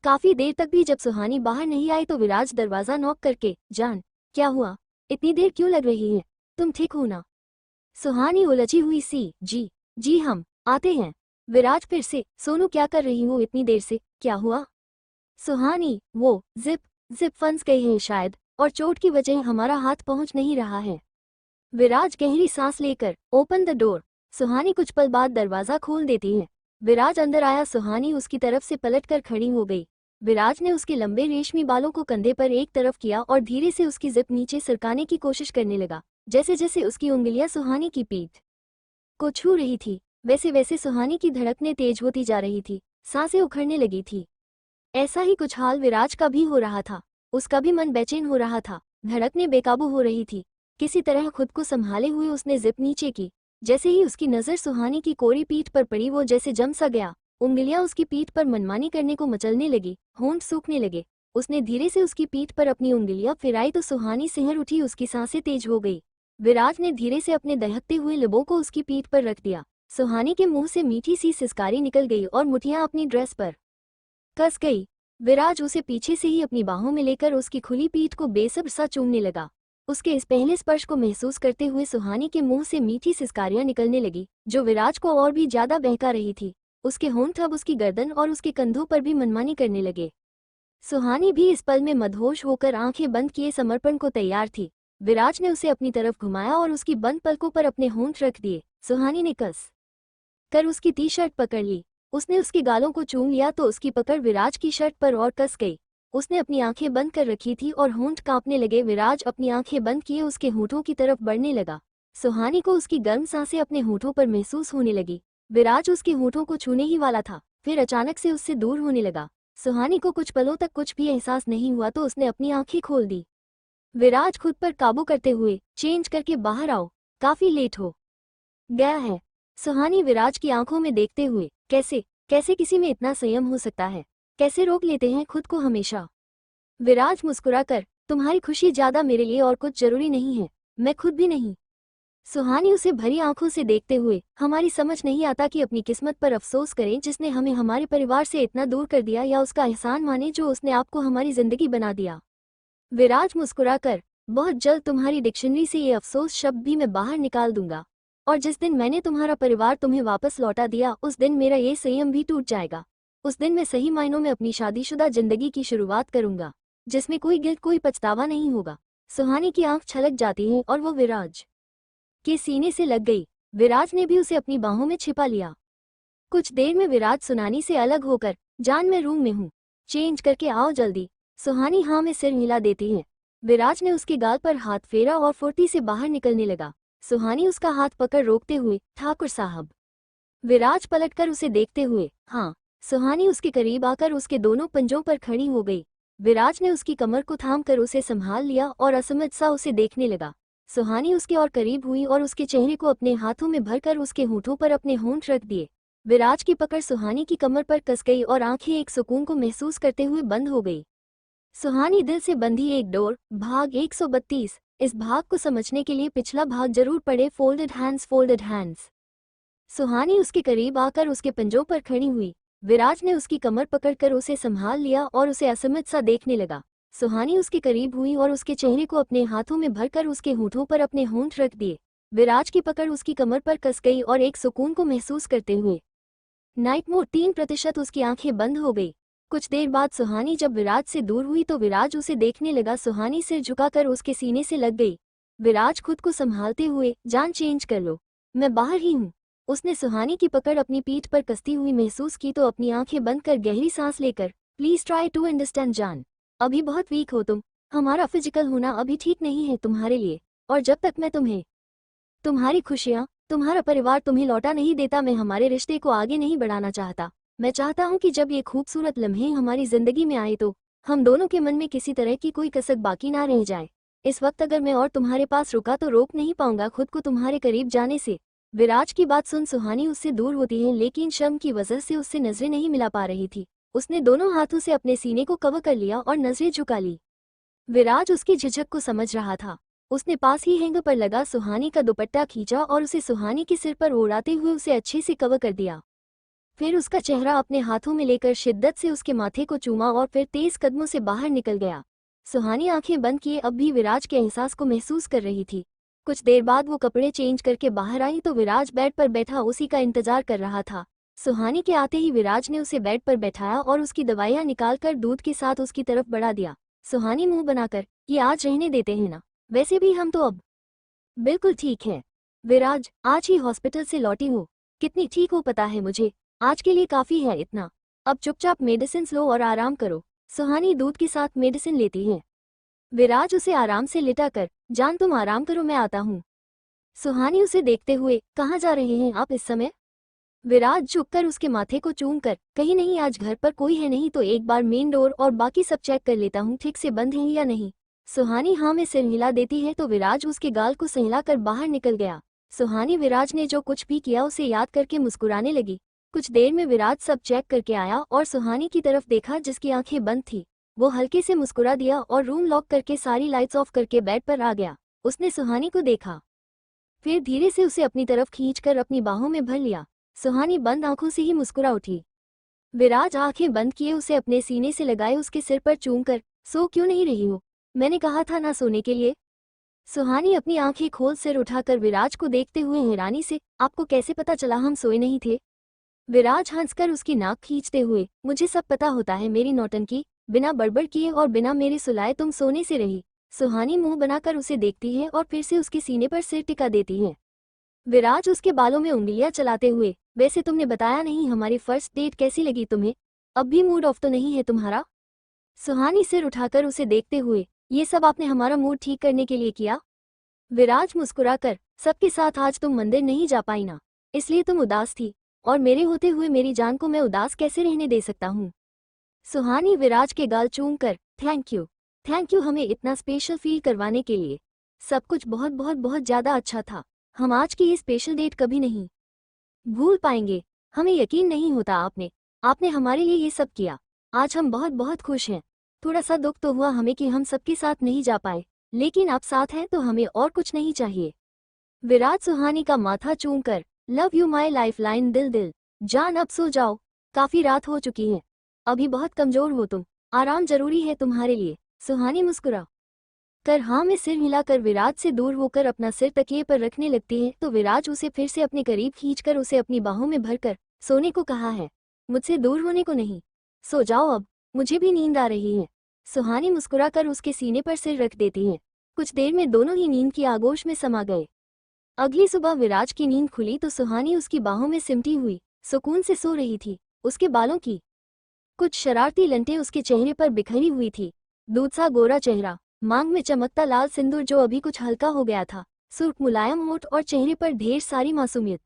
काफी देर तक भी जब सुहानी बाहर नहीं आई तो विराज दरवाजा नॉक करके, जान, क्या हुआ, इतनी देर क्यों लग रही है, तुम ठीक हो ना? सुहानी उलझी हुई सी, जी हम आते हैं। विराज फिर से, सोनू क्या कर रही हो इतनी देर से, क्या हुआ? सुहानी, वो जिप फंस गए हैं शायद, और चोट की वजह हमारा हाथ पहुंच नहीं रहा है। विराज गहरी सांस लेकर, ओपन द डोर। सुहानी कुछ पल बाद दरवाजा खोल देती है। विराज अंदर आया। सुहानी उसकी तरफ से पलटकर खड़ी हो गई। विराज ने उसके लंबे रेशमी बालों को कंधे पर एक तरफ किया और धीरे से उसकी जिप नीचे सरकाने की कोशिश करने लगा। जैसे जैसे उसकी उंगलियां सुहानी की पीठ को छू रही थी, वैसे वैसे सुहानी की धड़कनें तेज होती जा रही थी, सांसें उखड़ने लगी थी। ऐसा ही कुछ हाल विराज का भी हो रहा था। उसका भी मन बेचैन हो रहा था, धड़कनें बेकाबू हो रही थी। किसी तरह खुद को संभाले हुए उसने जिप नीचे की। जैसे ही उसकी नजर सुहानी की कोरी पीठ पर पड़ी वो जैसे जम सा गया। उंगलियां उसकी पीठ पर मनमानी करने को मचलने लगी, होंठ सूखने लगे। उसने धीरे से उसकी पीठ पर अपनी उंगलियां फिराई तो सुहानी सिहर उठी, उसकी सांसें तेज हो गई। विराज ने धीरे से अपने दहकते हुए लबों को उसकी पीठ पर रख दिया। सुहानी के मुंह से मीठी सी सिसकारी निकल गई और मुठियां अपनी ड्रेस पर कस गई। विराज उसे पीछे से ही अपनी बाहों में लेकर उसकी खुली पीठ को बेसब्र सा चूमने लगा। उसके इस पहले स्पर्श को महसूस करते हुए सुहानी के मुंह से मीठी सिसकारियां निकलने लगी, जो विराज को और भी ज्यादा बहका रही थी। उसके होंठ अब उसकी गर्दन और उसके कंधों पर भी मनमानी करने लगे। सुहानी भी इस पल में मदहोश होकर आंखें बंद किए समर्पण को तैयार थी। विराज ने उसे अपनी तरफ घुमाया और उसकी बंद पलकों पर अपने होंठ रख दिए। सुहानी ने कस कर उसकी टी शर्ट पकड़ ली। उसने उसके गालों को चूम लिया तो उसकी पकड़ विराज की शर्ट पर और कस गई। उसने अपनी आंखें बंद कर रखी थी और होंठ कांपने लगे। विराज अपनी आंखें बंद किए उसके होठों की तरफ बढ़ने लगा। सुहानी को उसकी गर्म सांसें अपने होठों पर महसूस होने लगी। विराज उसके होठों को छूने ही वाला था, फिर अचानक से उससे दूर होने लगा। सुहानी को कुछ पलों तक कुछ भी एहसास नहीं हुआ तो उसने अपनी आंखें खोल दी। विराज खुद पर काबू करते हुए, चेंज करके बाहर आओ, काफी लेट हो गया है। सुहानी विराज की आंखों में देखते हुए, कैसे कैसे किसी में इतना संयम हो सकता है, कैसे रोक लेते हैं खुद को हमेशा। विराज मुस्कुराकर, तुम्हारी खुशी ज्यादा मेरे लिए और कुछ जरूरी नहीं है, मैं खुद भी नहीं। सुहानी उसे भरी आंखों से देखते हुए, हमारी समझ नहीं आता कि अपनी किस्मत पर अफसोस करें जिसने हमें हमारे परिवार से इतना दूर कर दिया, या उसका एहसान माने जो उसने आपको हमारी जिंदगी बना दिया। विराज मुस्कुराकर, बहुत जल्द तुम्हारी डिक्शनरी से ये अफसोस शब्द भी मैं बाहर निकाल दूंगा, और जिस दिन मैंने तुम्हारा परिवार तुम्हें वापस लौटा दिया उस दिन मेरा ये संयम भी टूट जाएगा। उस दिन मैं सही मायनों में अपनी शादीशुदा जिंदगी की शुरुआत करूंगा, जिसमें कोई गिल्ट कोई पछतावा नहीं होगा। सुहानी की आंख छलक जाती है और वो विराज के सीने से लग गई। विराज ने भी उसे अपनी बाहों में छिपा लिया। कुछ देर में विराज सुनानी से अलग होकर, जान मैं रूम में हूँ, चेंज करके आओ जल्दी। सुहानी हाँ में सिर हिला देती है। विराज ने उसके गाल पर हाथ फेरा और फुर्ती से बाहर निकलने लगा। सुहानी उसका हाथ पकड़ रोकते हुए, ठाकुर साहब। विराज पलटकर उसे देखते हुए, हाँ। सुहानी उसके करीब आकर उसके दोनों पंजों पर खड़ी हो गई। विराज ने उसकी कमर को थामकर उसे संभाल लिया और असमझ सा उसे देखने लगा। सुहानी उसके और करीब हुई और उसके चेहरे को अपने हाथों में भरकर उसके होठों पर अपने होंठ रख दिए। विराज की पकड़ सुहानी की कमर पर कस गई और आंखें एक सुकून को महसूस करते हुए बंद हो गई। सुहानी दिल से बंधी एक डोर, भाग 132। इस भाग को समझने के लिए पिछला भाग जरूर पढ़े। Folded hands, folded hands. Suhani उसके करीब आकर उसके पंजों पर खड़ी हुई। विराज ने उसकी कमर पकड़कर उसे संभाल लिया और उसे असमझ सा देखने लगा। सुहानी उसके करीब हुई और उसके चेहरे को अपने हाथों में भरकर उसके होठों पर अपने होंठ रख दिए। विराज की पकड़ उसकी कमर पर कस गई और एक सुकून को महसूस करते हुए नाइट मोड 3% उसकी आंखें बंद हो गई। कुछ देर बाद सुहानी जब विराज से दूर हुई तो विराज उसे देखने लगा। सुहानी सिर झुकाकर उसके सीने से लग गई। विराज खुद को संभालते हुए, जान चेंज कर लो, मैं बाहर ही हूँ। उसने सुहानी की पकड़ अपनी पीठ पर कसती हुई महसूस की तो अपनी आंखें बंद कर गहरी सांस लेकर, प्लीज ट्राई टू अंडरस्टैंड जान, अभी बहुत वीक हो तुम, हमारा फिजिकल होना अभी ठीक नहीं है तुम्हारे लिए, और जब तक मैं तुम्हें, तुम्हारी खुशियाँ, तुम्हारा परिवार तुम्हें लौटा नहीं देता, मैं हमारे रिश्ते को आगे नहीं बढ़ाना चाहता। मैं चाहता हूँ कि जब ये खूबसूरत लम्हे हमारी जिंदगी में आए तो हम दोनों के मन में किसी तरह की कोई कसक बाकी ना रह जाए। इस वक्त अगर मैं और तुम्हारे पास रुका तो रोक नहीं पाऊंगा खुद को तुम्हारे करीब जाने से। विराज की बात सुन सुहानी उससे दूर होती है, लेकिन शर्म की वजह से उससे नजरें नहीं मिला पा रही थी। उसने दोनों हाथों से अपने सीने को कवर कर लिया और नजरें झुका ली। विराज उसकी झिझक को समझ रहा था। उसने पास ही हैंगर पर लगा सुहानी का दुपट्टा खींचा और उसे सुहानी के सिर पर ओढ़ाते हुए उसे अच्छे से कवर कर दिया। फिर उसका चेहरा अपने हाथों में लेकर शिद्दत से उसके माथे को चूमा और फिर तेज कदमों से बाहर निकल गया। सुहानी आंखें बंद किए अब भी विराज के एहसास को महसूस कर रही थी। कुछ देर बाद वो कपड़े चेंज करके बाहर आई तो विराज बेड पर बैठा उसी का इंतजार कर रहा था। सुहानी के आते ही विराज ने उसे बेड पर बैठाया और उसकी दवाइयां निकालकर दूध के साथ उसकी तरफ बढ़ा दिया। सुहानी मुंह बनाकर, ये आज रहने देते हैं ना, वैसे भी हम तो अब बिल्कुल ठीक हैं। विराज, आज ही हॉस्पिटल से लौटी हो, कितनी ठीक हो पता है मुझे, आज के लिए काफी है इतना, अब चुपचाप मेडिसिन लो और आराम करो। सुहानी दूध के साथ मेडिसिन लेती है। विराज उसे आराम से लिटा कर, जान तुम आराम करो मैं आता हूँ। सुहानी उसे देखते हुए, कहाँ जा रहे हैं आप इस समय? विराज झुककर उसके माथे को चूमकर, कहीं नहीं, आज घर पर कोई है नहीं तो एक बार मेन डोर और बाकी सब चेक कर लेता हूँ ठीक से बंद है या नहीं। सुहानी हाँ में सिर हिला देती है तो विराज उसके गाल को सहलाकर बाहर निकल गया। सुहानी विराज ने जो कुछ भी किया उसे याद करके मुस्कुराने लगी। कुछ देर में विराज सब चेक करके आया और सुहानी की तरफ देखा जिसकी आंखें बंद थी। वो हल्के से मुस्कुरा दिया और रूम लॉक करके सारी लाइट्स ऑफ करके बेड पर आ गया। उसने सुहानी को देखा, फिर धीरे से उसे अपनी तरफ खींचकर अपनी बाहों में भर लिया। सुहानी बंद आंखों से ही मुस्कुरा उठी। विराज आंखें बंद किए उसे अपने सीने से लगाए उसके सिर पर चूमकर, सो क्यों नहीं रही हो, मैंने कहा था ना सोने के लिए। सुहानी अपनी आंखें खोल सिर उठाकर विराज को देखते हुए हैरानी से, आपको कैसे पता चला हम सोए नहीं थे? विराज हंसकर उसकी नाक खींचते हुए, मुझे सब पता होता है मेरी नौटंकी, बिना बड़बड़ किए और बिना मेरे सुलाए तुम सोने से रही। सुहानी मुंह बनाकर उसे देखती है और फिर से उसके सीने पर सिर टिका देती है। विराज उसके बालों में उंगलियां चलाते हुए, वैसे तुमने बताया नहीं हमारी फर्स्ट डेट कैसी लगी तुम्हें, अब भी मूड ऑफ तो नहीं है तुम्हारा? सुहानी सिर उठाकर उसे देखते हुए, ये सब आपने हमारा मूड ठीक करने के लिए किया? विराज मुस्कुराकर, सबके साथ आज तुम मंदिर नहीं जा पाई ना, इसलिए तुम उदास थी, और मेरे होते हुए मेरी जान को मैं उदास कैसे रहने दे सकता हूँ। सुहानी विराज के गाल चूमकर, थैंक यू हमें इतना स्पेशल फील करवाने के लिए। सब कुछ बहुत बहुत बहुत ज़्यादा अच्छा था। हम आज की ये स्पेशल डेट कभी नहीं भूल पाएंगे। हमें यकीन नहीं होता आपने हमारे लिए ये सब किया। आज हम बहुत बहुत खुश हैं। थोड़ा सा दुख तो हुआ हमें कि हम सबके साथ नहीं जा पाए, लेकिन आप साथ हैं तो हमें और कुछ नहीं चाहिए। विराज सुहानी का माथा चूमकर, love you my life line दिल जान अब सो जाओ, काफी रात हो चुकी है, अभी बहुत कमजोर हो तुम, आराम जरूरी है तुम्हारे लिए। सुहानी मुस्कुरा कर हाँ में सिर हिलाकर विराज से दूर होकर अपना सिर तकिए पर रखने लगती है तो विराज उसे फिर से अपने करीब खींचकर उसे अपनी बाहों में भरकर सोने को कहा है, मुझसे दूर होने को नहीं, सो जाओ अब, मुझे भी नींद आ रही है। सुहानी मुस्कुराकर उसके सीने पर सिर रख देती है। कुछ देर में दोनों ही नींद की आगोश में समा गए। अगली सुबह विराज की नींद खुली तो सुहानी उसकी बाहों में सिमटी हुई सुकून से सो रही थी। उसके बालों की कुछ शरारती लंटें उसके चेहरे पर बिखरी हुई थी। दूध सा गोरा चेहरा, मांग में चमकता लाल सिंदूर जो अभी कुछ हल्का हो गया था, सुर्ख मुलायम होठ और चेहरे पर ढेर सारी मासूमियत।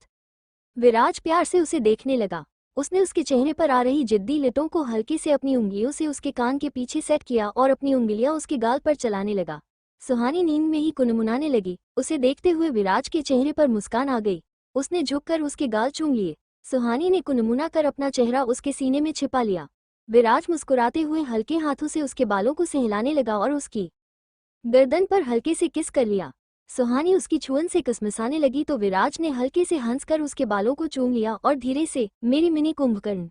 विराज प्यार से उसे देखने लगा। उसने उसके चेहरे पर आ रही जिद्दी लटों को हल्के से अपनी उंगलियों से उसके कान के पीछे सेट किया और अपनी उंगलियां उसके गाल पर चलाने लगा। सुहानी नींद में ही कुनमुनाने लगी। उसे देखते हुए विराज के चेहरे पर मुस्कान आ गई। उसने झुककर उसके गाल चूम लिए। सुहानी ने कुनमुना कर अपना चेहरा उसके सीने में छिपा लिया। विराज मुस्कुराते हुए हल्के हाथों से उसके बालों को सहलाने लगा और उसकी गर्दन पर हल्के से किस कर लिया। सुहानी उसकी छुअन से कसमसाने लगी तो विराज ने हल्के से हंसकर उसके बालों को चूम लिया और धीरे से, मेरी मिनी कुंभकर्ण,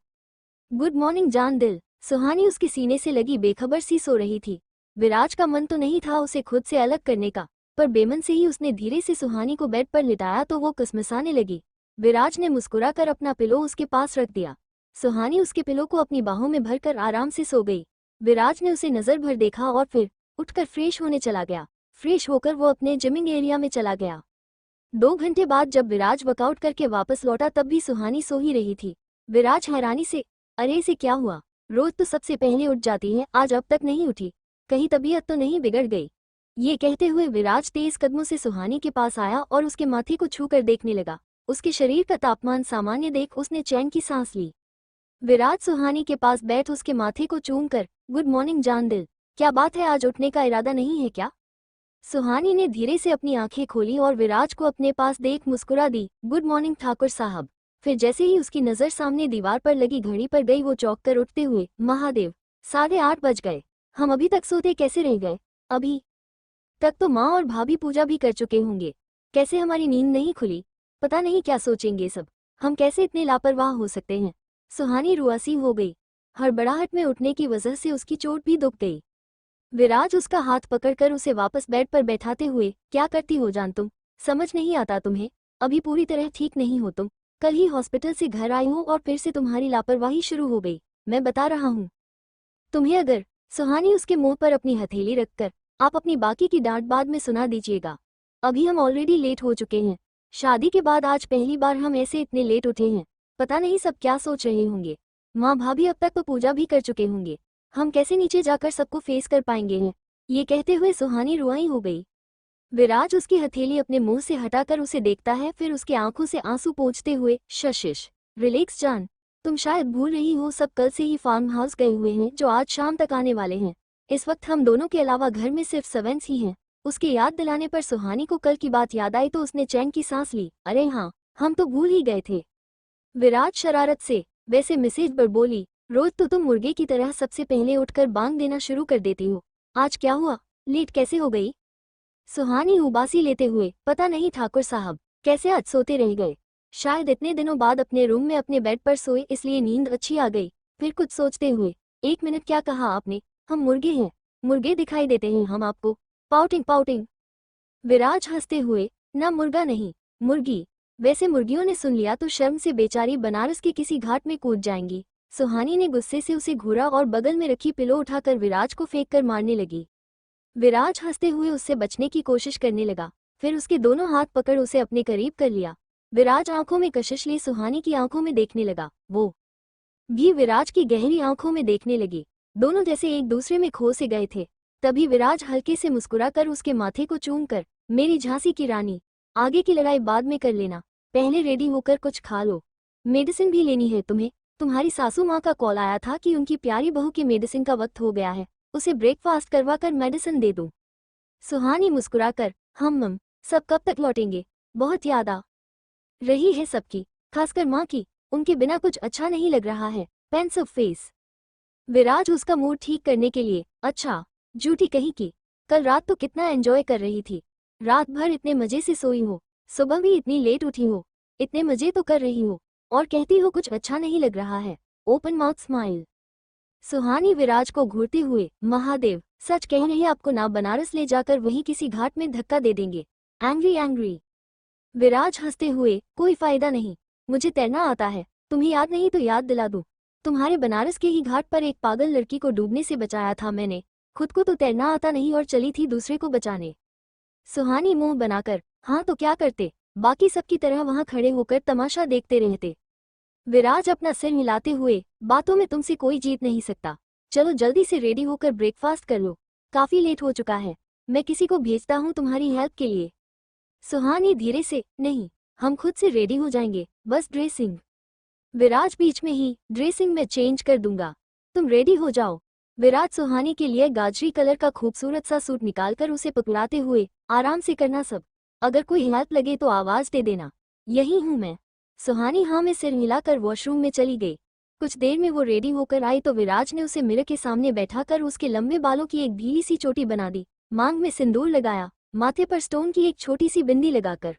गुड मॉर्निंग जान दिल। सुहानी उसके सीने से लगी बेखबर सी सो रही थी। विराज का मन तो नहीं था उसे खुद से अलग करने का, पर बेमन से ही उसने धीरे से सुहानी को बेड पर लिटाया तो वो कसमसाने लगी। विराज ने मुस्कुराकर अपना पिलो उसके पास रख दिया। सुहानी उसके पिलो को अपनी बाहों में भरकर आराम से सो गई। विराज ने उसे नजर भर देखा और फिर उठकर फ्रेश होने चला गया। फ्रेश होकर वो अपने जिमिंग एरिया में चला गया। 2 घंटे बाद जब विराज वर्कआउट करके वापस लौटा तब भी सुहानी सो ही रही थी। विराज हैरानी से, अरे इसे क्या हुआ, रोज तो सबसे पहले उठ जाती है, आज अब तक नहीं उठी, कहीं तबीयत तो नहीं बिगड़ गई। ये कहते हुए विराज तेज कदमों से सुहानी के पास आया और उसके माथे को छूकर देखने लगा। उसके शरीर का तापमान सामान्य देख उसने चैन की सांस ली। विराज सुहानी के पास बैठ उसके माथे को चूमकर, गुड मॉर्निंग जान दिल, क्या बात है, आज उठने का इरादा नहीं है क्या? सुहानी ने धीरे से अपनी आंखें खोली और विराज को अपने पास देख मुस्कुरा दी, गुड मॉर्निंग ठाकुर साहब। फिर जैसे ही उसकी नज़र सामने दीवार पर लगी घड़ी पर गई वो चौंक कर उठते हुए, महादेव, 8:30 बज गए, हम अभी तक सोते कैसे रह गए? अभी तक तो माँ और भाभी पूजा भी कर चुके होंगे, कैसे हमारी नींद नहीं खुली? पता नहीं क्या सोचेंगे सब, हम कैसे इतने लापरवाह हो सकते हैं? सुहानी रुआसी हो गई। हड़बड़ाहट में उठने की वजह से उसकी चोट भी दुख गई। विराज उसका हाथ पकड़कर उसे वापस बेड पर बैठाते हुए, क्या करती हो जान तुम, समझ नहीं आता तुम्हें, अभी पूरी तरह ठीक नहीं हो तुम, कल ही हॉस्पिटल से घर आई हो और फिर से तुम्हारी लापरवाही शुरू हो गई, मैं बता रहा हूँ तुम्हें अगर। सुहानी उसके मुंह पर अपनी हथेली रखकर, आप अपनी बाकी की डांट बाद में सुना दीजिएगा, अभी हम ऑलरेडी लेट हो चुके हैं, शादी के बाद आज पहली बार हम ऐसे इतने लेट उठे हैं, पता नहीं सब क्या सोच रहे होंगे, माँ भाभी अब तक तो पूजा भी कर चुके होंगे, हम कैसे नीचे जाकर सबको फेस कर पाएंगे हैं? ये कहते हुए सुहानी रुआई हो गई। विराज उसकी हथेली अपने मुंह से हटाकर उसे देखता है, फिर उसके आंखों से आंसू पोंछते हुए, शशिश, रिलैक्स जान, तुम शायद भूल रही हो सब कल से ही फार्म हाउस गए हुए हैं जो आज शाम तक आने वाले हैं। इस वक्त हम दोनों के अलावा घर में सिर्फ सवेंस ही हैं। उसके याद दिलाने पर सुहानी को कल की बात याद आई तो उसने चैन की सांस ली, अरे हाँ, हम तो भूल ही गए थे। विराज शरारत से, वैसे मैसेज पर बोली, रोज तो तुम मुर्गे की तरह सबसे पहले उठकर बांग देना शुरू कर देती हो, आज क्या हुआ, लेट कैसे हो गई? सुहानी उबासी लेते हुए, पता नहीं ठाकुर साहब, कैसे आज सोते रह गए, शायद इतने दिनों बाद अपने रूम में अपने बेड पर सोए इसलिए नींद अच्छी आ गई। फिर कुछ सोचते हुए, 1 मिनट, क्या कहा आपने? हम मुर्गे हैं, मुर्गे दिखाई देते हैं हम आपको? Pouting pouting. विराज हंसते हुए, ना मुर्गा नहीं, मुर्गी, वैसे मुर्गियों ने सुन लिया तो शर्म से बेचारी बनारस के किसी घाट में कूद जाएंगी। सुहानी ने गुस्से से उसे घूरा और बगल में रखी पिलो उठाकर विराज को फेंक कर मारने लगी। विराज हंसते हुए उससे बचने की कोशिश करने लगा, फिर उसके दोनों हाथ पकड़ उसे अपने करीब कर लिया। विराज आंखों में कशिश लिए सुहानी की आंखों में देखने लगा, वो भी विराज की गहरी आंखों में देखने लगी। दोनों जैसे एक दूसरे में खो से गए थे। तभी विराज हल्के से मुस्कुराकर उसके माथे को चूम कर, मेरी झांसी की रानी, आगे की लड़ाई बाद में कर लेना, पहले रेडी होकर कुछ खा लो। मेडिसिन भी लेनी है तुम्हें। तुम्हारी सासू माँ का कॉल आया था कि उनकी प्यारी बहू के मेडिसिन का वक्त हो गया है, उसे ब्रेकफास्ट करवा कर मेडिसिन दे दूं। सुहानी मुस्कुराकर, हम सब कब तक लौटेंगे? बहुत याद आ रही है सबकी, खासकर माँ की, उनके बिना कुछ अच्छा नहीं लग रहा है। Pensive face. विराज उसका मूड ठीक करने के लिए, अच्छा, झूठी कहीं की, कल रात तो कितना एंजॉय कर रही थी, रात भर इतने मजे से सोई हो, सुबह भी इतनी लेट उठी हो, इतने मजे तो कर रही हो, और कहती हो कुछ अच्छा नहीं लग रहा है। Open mouth smile. Suhani Viraj को घूरते हुए, महादेव, सच कह रहे आपको ना बनारस ले जाकर वहीं किसी घाट में धक्का दे देंगे। Angry angry. विराज हंसते हुए, कोई फायदा नहीं, मुझे तैरना आता है, तुम्हें याद नहीं तो याद दिला दूं। तुम्हारे बनारस के ही घाट पर एक पागल लड़की को डूबने से बचाया था मैंने, खुद को तो तैरना आता नहीं और चली थी दूसरे को बचाने। सुहानी मुंह बनाकर, हाँ तो क्या करते, बाकी सबकी तरह वहां खड़े होकर तमाशा देखते रहते। विराज अपना सिर हिलाते हुए, बातों में तुमसे कोई जीत नहीं सकता, चलो जल्दी से रेडी होकर ब्रेकफास्ट कर लो, काफी लेट हो चुका है, मैं किसी को भेजता हूँ तुम्हारी हेल्प के लिए। सुहानी धीरे से, नहीं, हम खुद से रेडी हो जाएंगे, बस ड्रेसिंग। विराज बीच में ही, ड्रेसिंग में चेंज कर दूंगा, तुम रेडी हो जाओ। विराज सुहानी के लिए गाजरी कलर का खूबसूरत सा सूट निकालकर उसे पकड़ाते हुए, आराम से करना सब, अगर कोई हेल्प लगे तो आवाज दे देना, यही हूँ मैं। सुहानी हाँ में सिर हिलाकर वॉशरूम में चली गई। कुछ देर में वो रेडी होकर आई तो विराज ने उसे मिरर के सामने बैठाकर उसके लंबे बालों की एक ढीली सी चोटी बना दी, मांग में सिंदूर लगाया, माथे पर स्टोन की एक छोटी सी बिंदी लगाकर,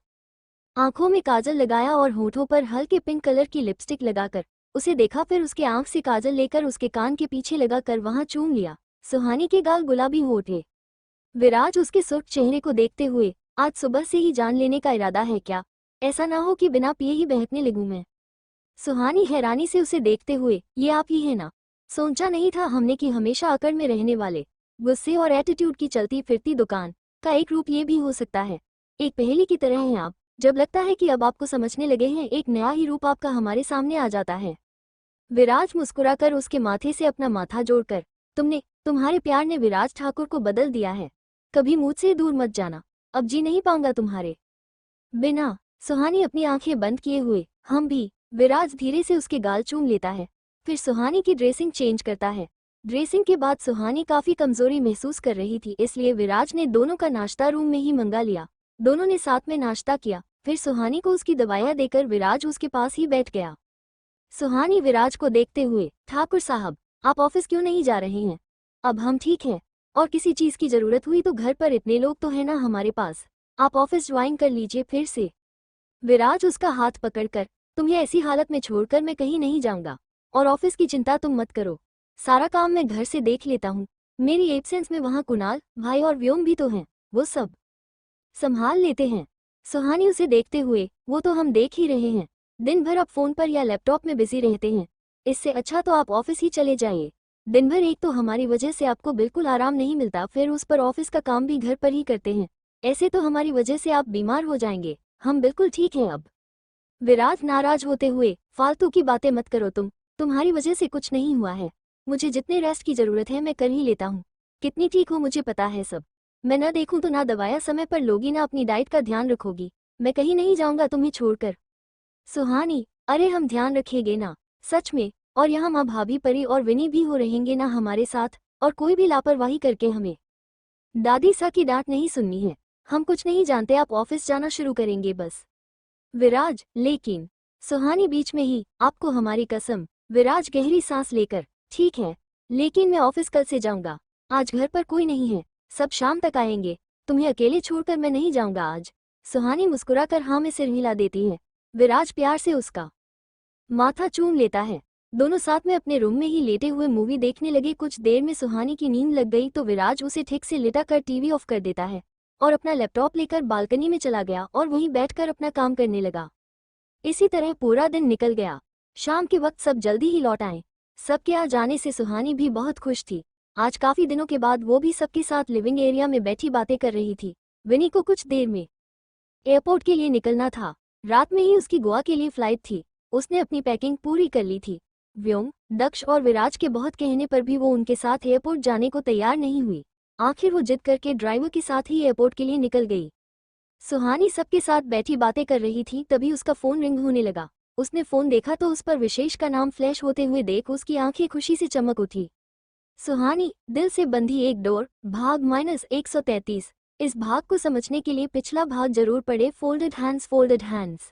आंखों में काजल लगाया और होठों पर हल्के पिंक कलर की लिपस्टिक लगाकर उसे देखा, फिर उसके आंख से काजल लेकर उसके कान के पीछे लगाकर वहां चूम लिया। सुहानी के गाल गुलाबी हो उठे। विराज उसके सुर्ख चेहरे को देखते हुए, आज सुबह से ही जान लेने का इरादा है क्या? ऐसा ना हो कि बिना पिए ही बहकने लगूं मैं। सुहानी हैरानी से उसे देखते हुए, ये आप ही है ना? सोचा नहीं था हमने कि हमेशा अकड़ में रहने वाले, गुस्से और एटीट्यूड की चलती फिरती दुकान का एक रूप ये भी हो सकता है। एक पहेली की तरह हैं आप, जब लगता है कि अब आपको समझने लगे हैं, एक नया ही रूप आपका हमारे सामने आ जाता है। विराज मुस्कुराकर उसके माथे से अपना माथा जोड़कर, तुम्हारे प्यार ने विराज ठाकुर को बदल दिया है, कभी मुझसे दूर मत जाना, अब जी नहीं पाऊंगा तुम्हारे बिना। सुहानी अपनी आंखें बंद किए हुए, हम भी। विराज धीरे से उसके गाल चूम लेता है, फिर सुहानी की ड्रेसिंग चेंज करता है। ड्रेसिंग के बाद सुहानी काफी कमजोरी महसूस कर रही थी, इसलिए विराज ने दोनों का नाश्ता रूम में ही मंगा लिया। दोनों ने साथ में नाश्ता किया, फिर सुहानी को उसकी दवाइयां देकर विराज उसके पास ही बैठ गया। सुहानी विराज को देखते हुए, ठाकुर साहब, आप ऑफिस क्यों नहीं जा रहे हैं? अब हम ठीक हैं, और किसी चीज की जरूरत हुई तो घर पर इतने लोग तो है ना हमारे पास, आप ऑफिस ज्वाइन कर लीजिए फिर से। विराज उसका हाथ पकड़कर, तुम्हें ऐसी हालत में छोड़कर मैं कहीं नहीं जाऊंगा, और ऑफिस की चिंता तुम मत करो, सारा काम मैं घर से देख लेता हूँ, मेरी एब्सेंस में वहाँ कुणाल भाई और व्योम भी तो हैं, वो सब संभाल लेते हैं। सुहानी उसे देखते हुए, वो तो हम देख ही रहे हैं, दिन भर आप फोन पर या लैपटॉप में बिजी रहते हैं, इससे अच्छा तो आप ऑफिस ही चले जाइए। दिन भर एक तो हमारी वजह से आपको बिल्कुल आराम नहीं मिलता, फिर उस पर ऑफिस का काम भी घर पर ही करते हैं, ऐसे तो हमारी वजह से आप बीमार हो जाएंगे, हम बिल्कुल ठीक हैं अब। विराज नाराज होते हुए, फालतू की बातें मत करो तुम्हारी वजह से कुछ नहीं हुआ है, मुझे जितने रेस्ट की जरूरत है मैं कर ही लेता हूँ, कितनी ठीक हो मुझे पता है सब, मैं न देखूं तो ना दवाया समय पर लोगी ना अपनी डाइट का ध्यान रखोगी, मैं कहीं नहीं जाऊंगा तुम्हें छोड़कर। सुहानी, अरे हम ध्यान रखेंगे ना, सच में, और यहाँ माँ भाभी परी और विनी भी हो रहेंगे ना हमारे साथ, और कोई भी लापरवाही करके हमें दादी सा की डांट नहीं सुननी है, हम कुछ नहीं जानते, आप ऑफिस जाना शुरू करेंगे बस। विराज, लेकिन, सुहानी बीच में ही, आपको हमारी कसम। विराज गहरी सांस लेकर, ठीक है, लेकिन मैं ऑफिस कल से जाऊंगा, आज घर पर कोई नहीं है, सब शाम तक आएंगे, तुम्हें अकेले छोड़कर मैं नहीं जाऊंगा आज। सुहानी मुस्कुराकर हाँ में सिर हिला देती है। विराज प्यार से उसका माथा चूम लेता है। दोनों साथ में अपने रूम में ही लेटे हुए मूवी देखने लगे। कुछ देर में सुहानी की नींद लग गई तो विराज उसे ठीक से लेटा कर टीवी ऑफ कर देता है और अपना लैपटॉप लेकर बालकनी में चला गया और वहीं बैठकर अपना काम करने लगा। इसी तरह पूरा दिन निकल गया। शाम के वक्त सब जल्दी ही लौट आए। सबके आ जाने से सुहानी भी बहुत खुश थी। आज काफी दिनों के बाद वो भी सबके साथ लिविंग एरिया में बैठी बातें कर रही थी। विनी को कुछ देर में एयरपोर्ट के लिए निकलना था। रात में ही उसकी गोवा के लिए फ्लाइट थी। उसने अपनी पैकिंग पूरी कर ली थी। व्योम, दक्ष और विराज के बहुत कहने पर भी वो उनके साथ एयरपोर्ट जाने को तैयार नहीं हुई। आखिर वो जिद करके ड्राइवर के साथ ही एयरपोर्ट के लिए निकल गई। सुहानी सबके साथ बैठी बातें कर रही थी, तभी उसका फोन रिंग होने लगा। उसने फोन देखा तो उस पर विशेष का नाम फ्लैश होते हुए देख उसकी आंखें खुशी से चमक उठी। सुहानी, दिल से बंधी एक डोर, भाग -133। इस भाग को समझने के लिए पिछला भाग जरूर पढ़े। Folded hands, folded hands.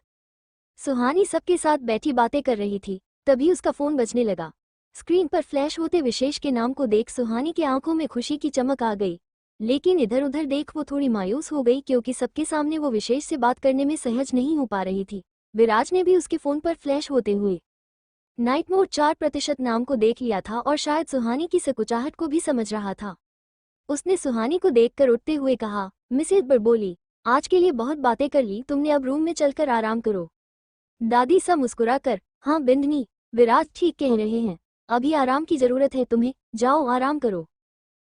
Suhani सबके साथ बैठी बातें कर रही थी, तभी उसका फोन बजने लगा। स्क्रीन पर फ्लैश होते विशेष के नाम को देख सुहानी की आंखों में खुशी की चमक आ गई, लेकिन इधर उधर देख वो थोड़ी मायूस हो गई क्योंकि सबके सामने वो विशेष से बात करने में सहज नहीं हो पा रही थी। विराज ने भी उसके फोन पर फ्लैश होते हुए नाइट मोड 4% नाम को देख लिया था और शायद सुहानी की सकुचाहट को भी समझ रहा था। उसने सुहानी को देखकर उठते हुए कहा, मिसेज बरबोली, आज के लिए बहुत बातें कर ली तुमने, अब रूम में चलकर आराम करो। दादी सा मुस्कुराकर, हाँ बिंदनी, विराज ठीक कह रहे हैं, अभी आराम की जरूरत है तुम्हें, जाओ आराम करो।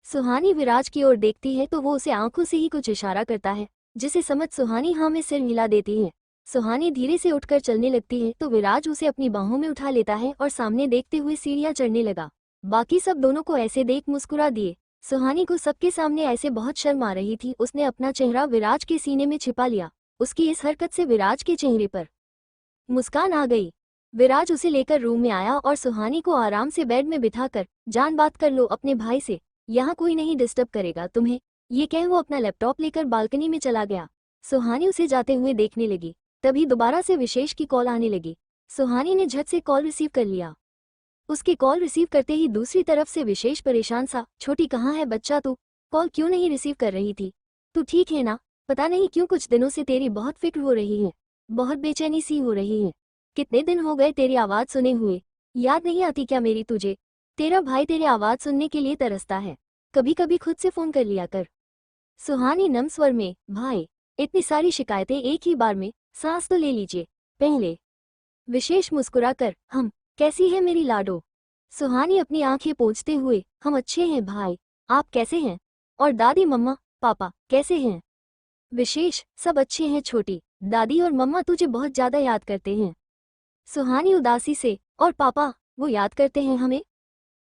सुहानी विराज की ओर देखती है तो वो उसे आंखों से ही कुछ इशारा करता है, जिसे समझ सुहानी हाँ में सिर हिला देती है। सुहानी धीरे से उठकर चलने लगती है तो विराज उसे अपनी बाहों में उठा लेता है और सामने देखते हुए सीढ़ियां चढ़ने लगा। बाकी सब दोनों को ऐसे देख मुस्कुरा दिए। सुहानी को सबके सामने ऐसे बहुत शर्म आ रही थी। उसने अपना चेहरा विराज के सीने में छिपा लिया। उसकी इस हरकत से विराज के चेहरे पर मुस्कान आ गई। विराज उसे लेकर रूम में आया और सुहानी को आराम से बेड में बिठाकर, जान बात कर लो अपने भाई से, यहाँ कोई नहीं डिस्टर्ब करेगा तुम्हें, ये कह वो अपना लैपटॉप लेकर बालकनी में चला गया। सुहानी उसे जाते हुए देखने लगी, तभी दोबारा से विशेष की कॉल आने लगी। सुहानी ने झट से कॉल रिसीव कर लिया। उसकी कॉल रिसीव करते ही दूसरी तरफ से विशेष परेशान सा, छोटी कहाँ है बच्चा तू, कॉल क्यों नहीं रिसीव कर रही थी, तू ठीक है ना, पता नहीं क्यों कुछ दिनों से तेरी बहुत फिक्र हो रही है, बहुत बेचैनी सी हो रही है, कितने दिन हो गए तेरी आवाज़ सुने हुए, याद नहीं आती क्या मेरी तुझे, तेरा भाई तेरी आवाज़ सुनने के लिए तरसता है, कभी कभी खुद से फ़ोन कर लिया कर। सुहानी नम स्वर में, भाई, इतनी सारी शिकायतें एक ही बार में, सांस तो ले लीजिए पहले। विशेष मुस्कुराकर, हम, कैसी है मेरी लाडो। सुहानी अपनी आंखें पोंछते हुए, हम अच्छे हैं भाई, आप कैसे हैं, और दादी मम्मा पापा कैसे हैं। विशेष, सब अच्छे हैं छोटी, दादी और मम्मा तुझे बहुत ज़्यादा याद करते हैं। सुहानी उदासी से, और पापा, वो याद करते हैं हमें।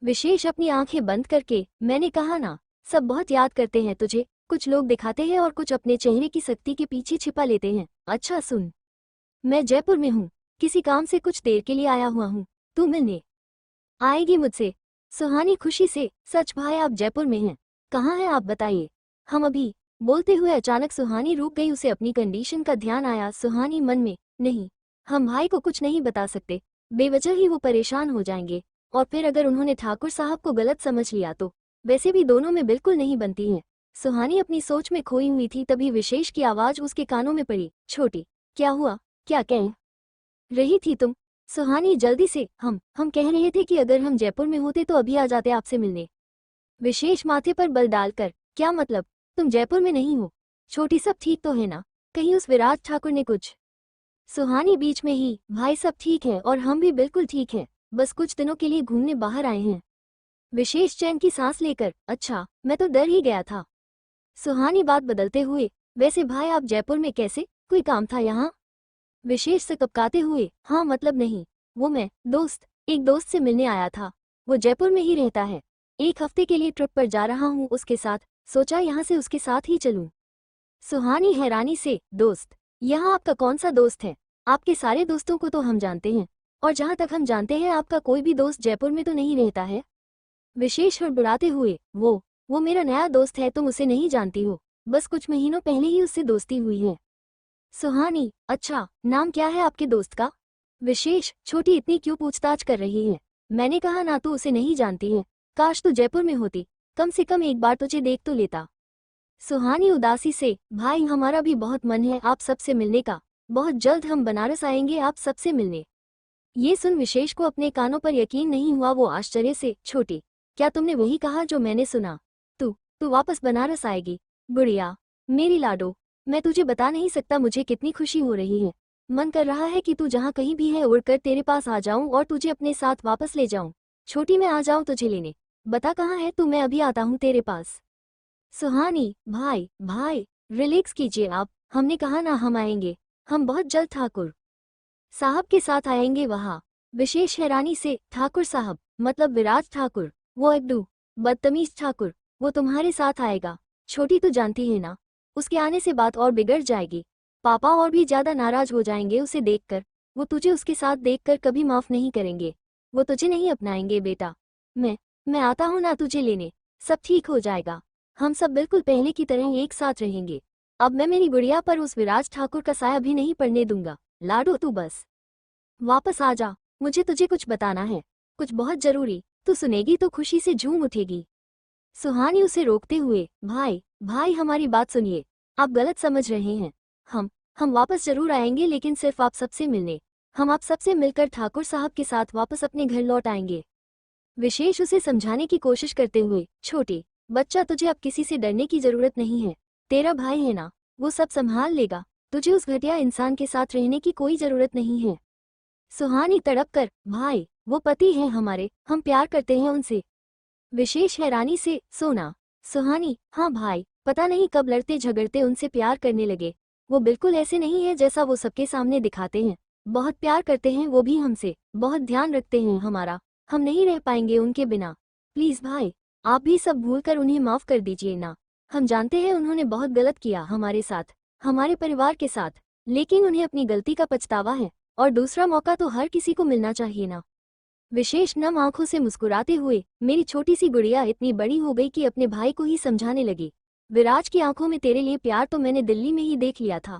विशेष अपनी आंखें बंद करके, मैंने कहा ना, सब बहुत याद करते हैं तुझे, कुछ लोग दिखाते हैं और कुछ अपने चेहरे की सख्ती के पीछे छिपा लेते हैं। अच्छा सुन, मैं जयपुर में हूँ, किसी काम से कुछ देर के लिए आया हुआ हूँ, तू मिलने आएगी मुझसे। सुहानी खुशी से, सच भाई आप जयपुर में हैं, कहाँ हैं आप बताइए, हम अभी। बोलते हुए अचानक सुहानी रुक गई, उसे अपनी कंडीशन का ध्यान आया। सुहानी मन में, नहीं, हम भाई को कुछ नहीं बता सकते, बेवजह ही वो परेशान हो जाएंगे, और फिर अगर उन्होंने ठाकुर साहब को गलत समझ लिया तो, वैसे भी दोनों में बिल्कुल नहीं बनती हैं। सुहानी अपनी सोच में खोई हुई थी, तभी विशेष की आवाज़ उसके कानों में पड़ी, छोटी, क्या हुआ, क्या कह रही थी तुम। सुहानी जल्दी से, हम कह रहे थे कि अगर हम जयपुर में होते तो अभी आ जाते आपसे मिलने। विशेष माथे पर बल डालकर, क्या मतलब, तुम जयपुर में नहीं हो, छोटी सब ठीक तो है ना, कहीं उस विराज ठाकुर ने कुछ। सुहानी बीच में ही, भाई सब ठीक है और हम भी बिल्कुल ठीक हैं, बस कुछ दिनों के लिए घूमने बाहर आए हैं। विशेष चैन की सांस लेकर, अच्छा, मैं तो डर ही गया था। सुहानी बात बदलते हुए, वैसे भाई आप जयपुर में कैसे, कोई काम था यहाँ। विशेष से कपकाते हुए, हाँ मतलब नहीं, वो मैं एक दोस्त से मिलने आया था, वो जयपुर में ही रहता है, एक हफ्ते के लिए ट्रिप पर जा रहा हूँ उसके साथ, सोचा यहाँ से उसके साथ ही चलूं। सुहानी हैरानी से, दोस्त, यहाँ आपका कौन सा दोस्त है, आपके सारे दोस्तों को तो हम जानते हैं, और जहाँ तक हम जानते हैं आपका कोई भी दोस्त जयपुर में तो नहीं रहता है। विशेष हड़बड़ाते हुए, वो मेरा नया दोस्त है, तुम उसे नहीं जानती हो, बस कुछ महीनों पहले ही उससे दोस्ती हुई है। सुहानी, अच्छा, नाम क्या है आपके दोस्त का। विशेष, छोटी इतनी क्यों पूछताछ कर रही है, मैंने कहा ना तू उसे नहीं जानती है, काश तू जयपुर में होती, कम से कम एक बार तुझे देख तो लेता। सुहानी उदासी से, भाई हमारा भी बहुत मन है आप सबसे मिलने का, बहुत जल्द हम बनारस आएंगे आप सबसे मिलने। ये सुन विशेष को अपने कानों पर यकीन नहीं हुआ। वो आश्चर्य से, छोटी, क्या तुमने वही कहा जो मैंने सुना, तू वापस बनारस आएगी। गुड़िया, मेरी लाडो, मैं तुझे बता नहीं सकता मुझे कितनी खुशी हो रही है, मन कर रहा है कि तू जहाँ कहीं भी है उड़कर तेरे पास आ जाऊं और तुझे अपने साथ वापस ले जाऊं। छोटी, मैं आ जाऊं तुझे लेने, बता कहाँ है तू, मैं अभी आता हूँ तेरे पास। सुहानी, भाई रिलैक्स कीजिए आप, हमने कहा ना हम आएंगे, हम बहुत जल्द ठाकुर साहब के साथ आएंगे वहाँ। विशेष हैरानी से, ठाकुर साहब, मतलब विराज ठाकुर, वो अड्डू, बदतमीज ठाकुर, वो तुम्हारे साथ आएगा। छोटी तो जानती है ना, उसके आने से बात और बिगड़ जाएगी। पापा और भी ज्यादा नाराज हो जाएंगे उसे देखकर। वो तुझे उसके साथ देखकर कभी माफ नहीं करेंगे। वो तुझे नहीं अपनाएंगे बेटा। मैं आता हूँ ना तुझे लेने। सब ठीक हो जाएगा। हम सब बिल्कुल पहले की तरह एक साथ रहेंगे। अब मैं मेरी गुड़िया पर उस विराज ठाकुर का साया भी नहीं पड़ने दूंगा। लाडो तू बस वापस आ जा। मुझे तुझे कुछ बताना है, कुछ बहुत जरूरी। तू सुनेगी तो खुशी से झूम उठेगी। सुहानी उसे रोकते हुए, भाई भाई हमारी बात सुनिए। आप गलत समझ रहे हैं। हम वापस जरूर आएंगे, लेकिन सिर्फ आप सबसे मिलने। हम आप सबसे मिलकर ठाकुर साहब के साथ वापस अपने घर लौट आएंगे। विशेष उसे समझाने की कोशिश करते हुए, छोटे बच्चा, तुझे अब किसी से डरने की जरूरत नहीं है। तेरा भाई है ना, वो सब संभाल लेगा। तुझे उस घटिया इंसान के साथ रहने की कोई जरूरत नहीं है। सुहानी तड़प कर, भाई वो पति हैं हमारे, हम प्यार करते हैं उनसे। विशेष हैरानी से, सोना। सुहानी, हाँ भाई, पता नहीं कब लड़ते झगड़ते उनसे प्यार करने लगे। वो बिल्कुल ऐसे नहीं है जैसा वो सबके सामने दिखाते हैं। बहुत प्यार करते हैं वो भी हमसे, बहुत ध्यान रखते हैं हमारा। हम नहीं रह पाएंगे उनके बिना। प्लीज भाई, आप भी सब भूलकर उन्हें माफ कर दीजिए ना। हम जानते हैं उन्होंने बहुत गलत किया हमारे साथ, हमारे परिवार के साथ, लेकिन उन्हें अपनी गलती का पछतावा है। और दूसरा मौका तो हर किसी को मिलना चाहिए ना। विशेष नम आंखों से मुस्कुराते हुए, मेरी छोटी सी गुड़िया इतनी बड़ी हो गई कि अपने भाई को ही समझाने लगी। विराज की आंखों में तेरे लिए प्यार तो मैंने दिल्ली में ही देख लिया था।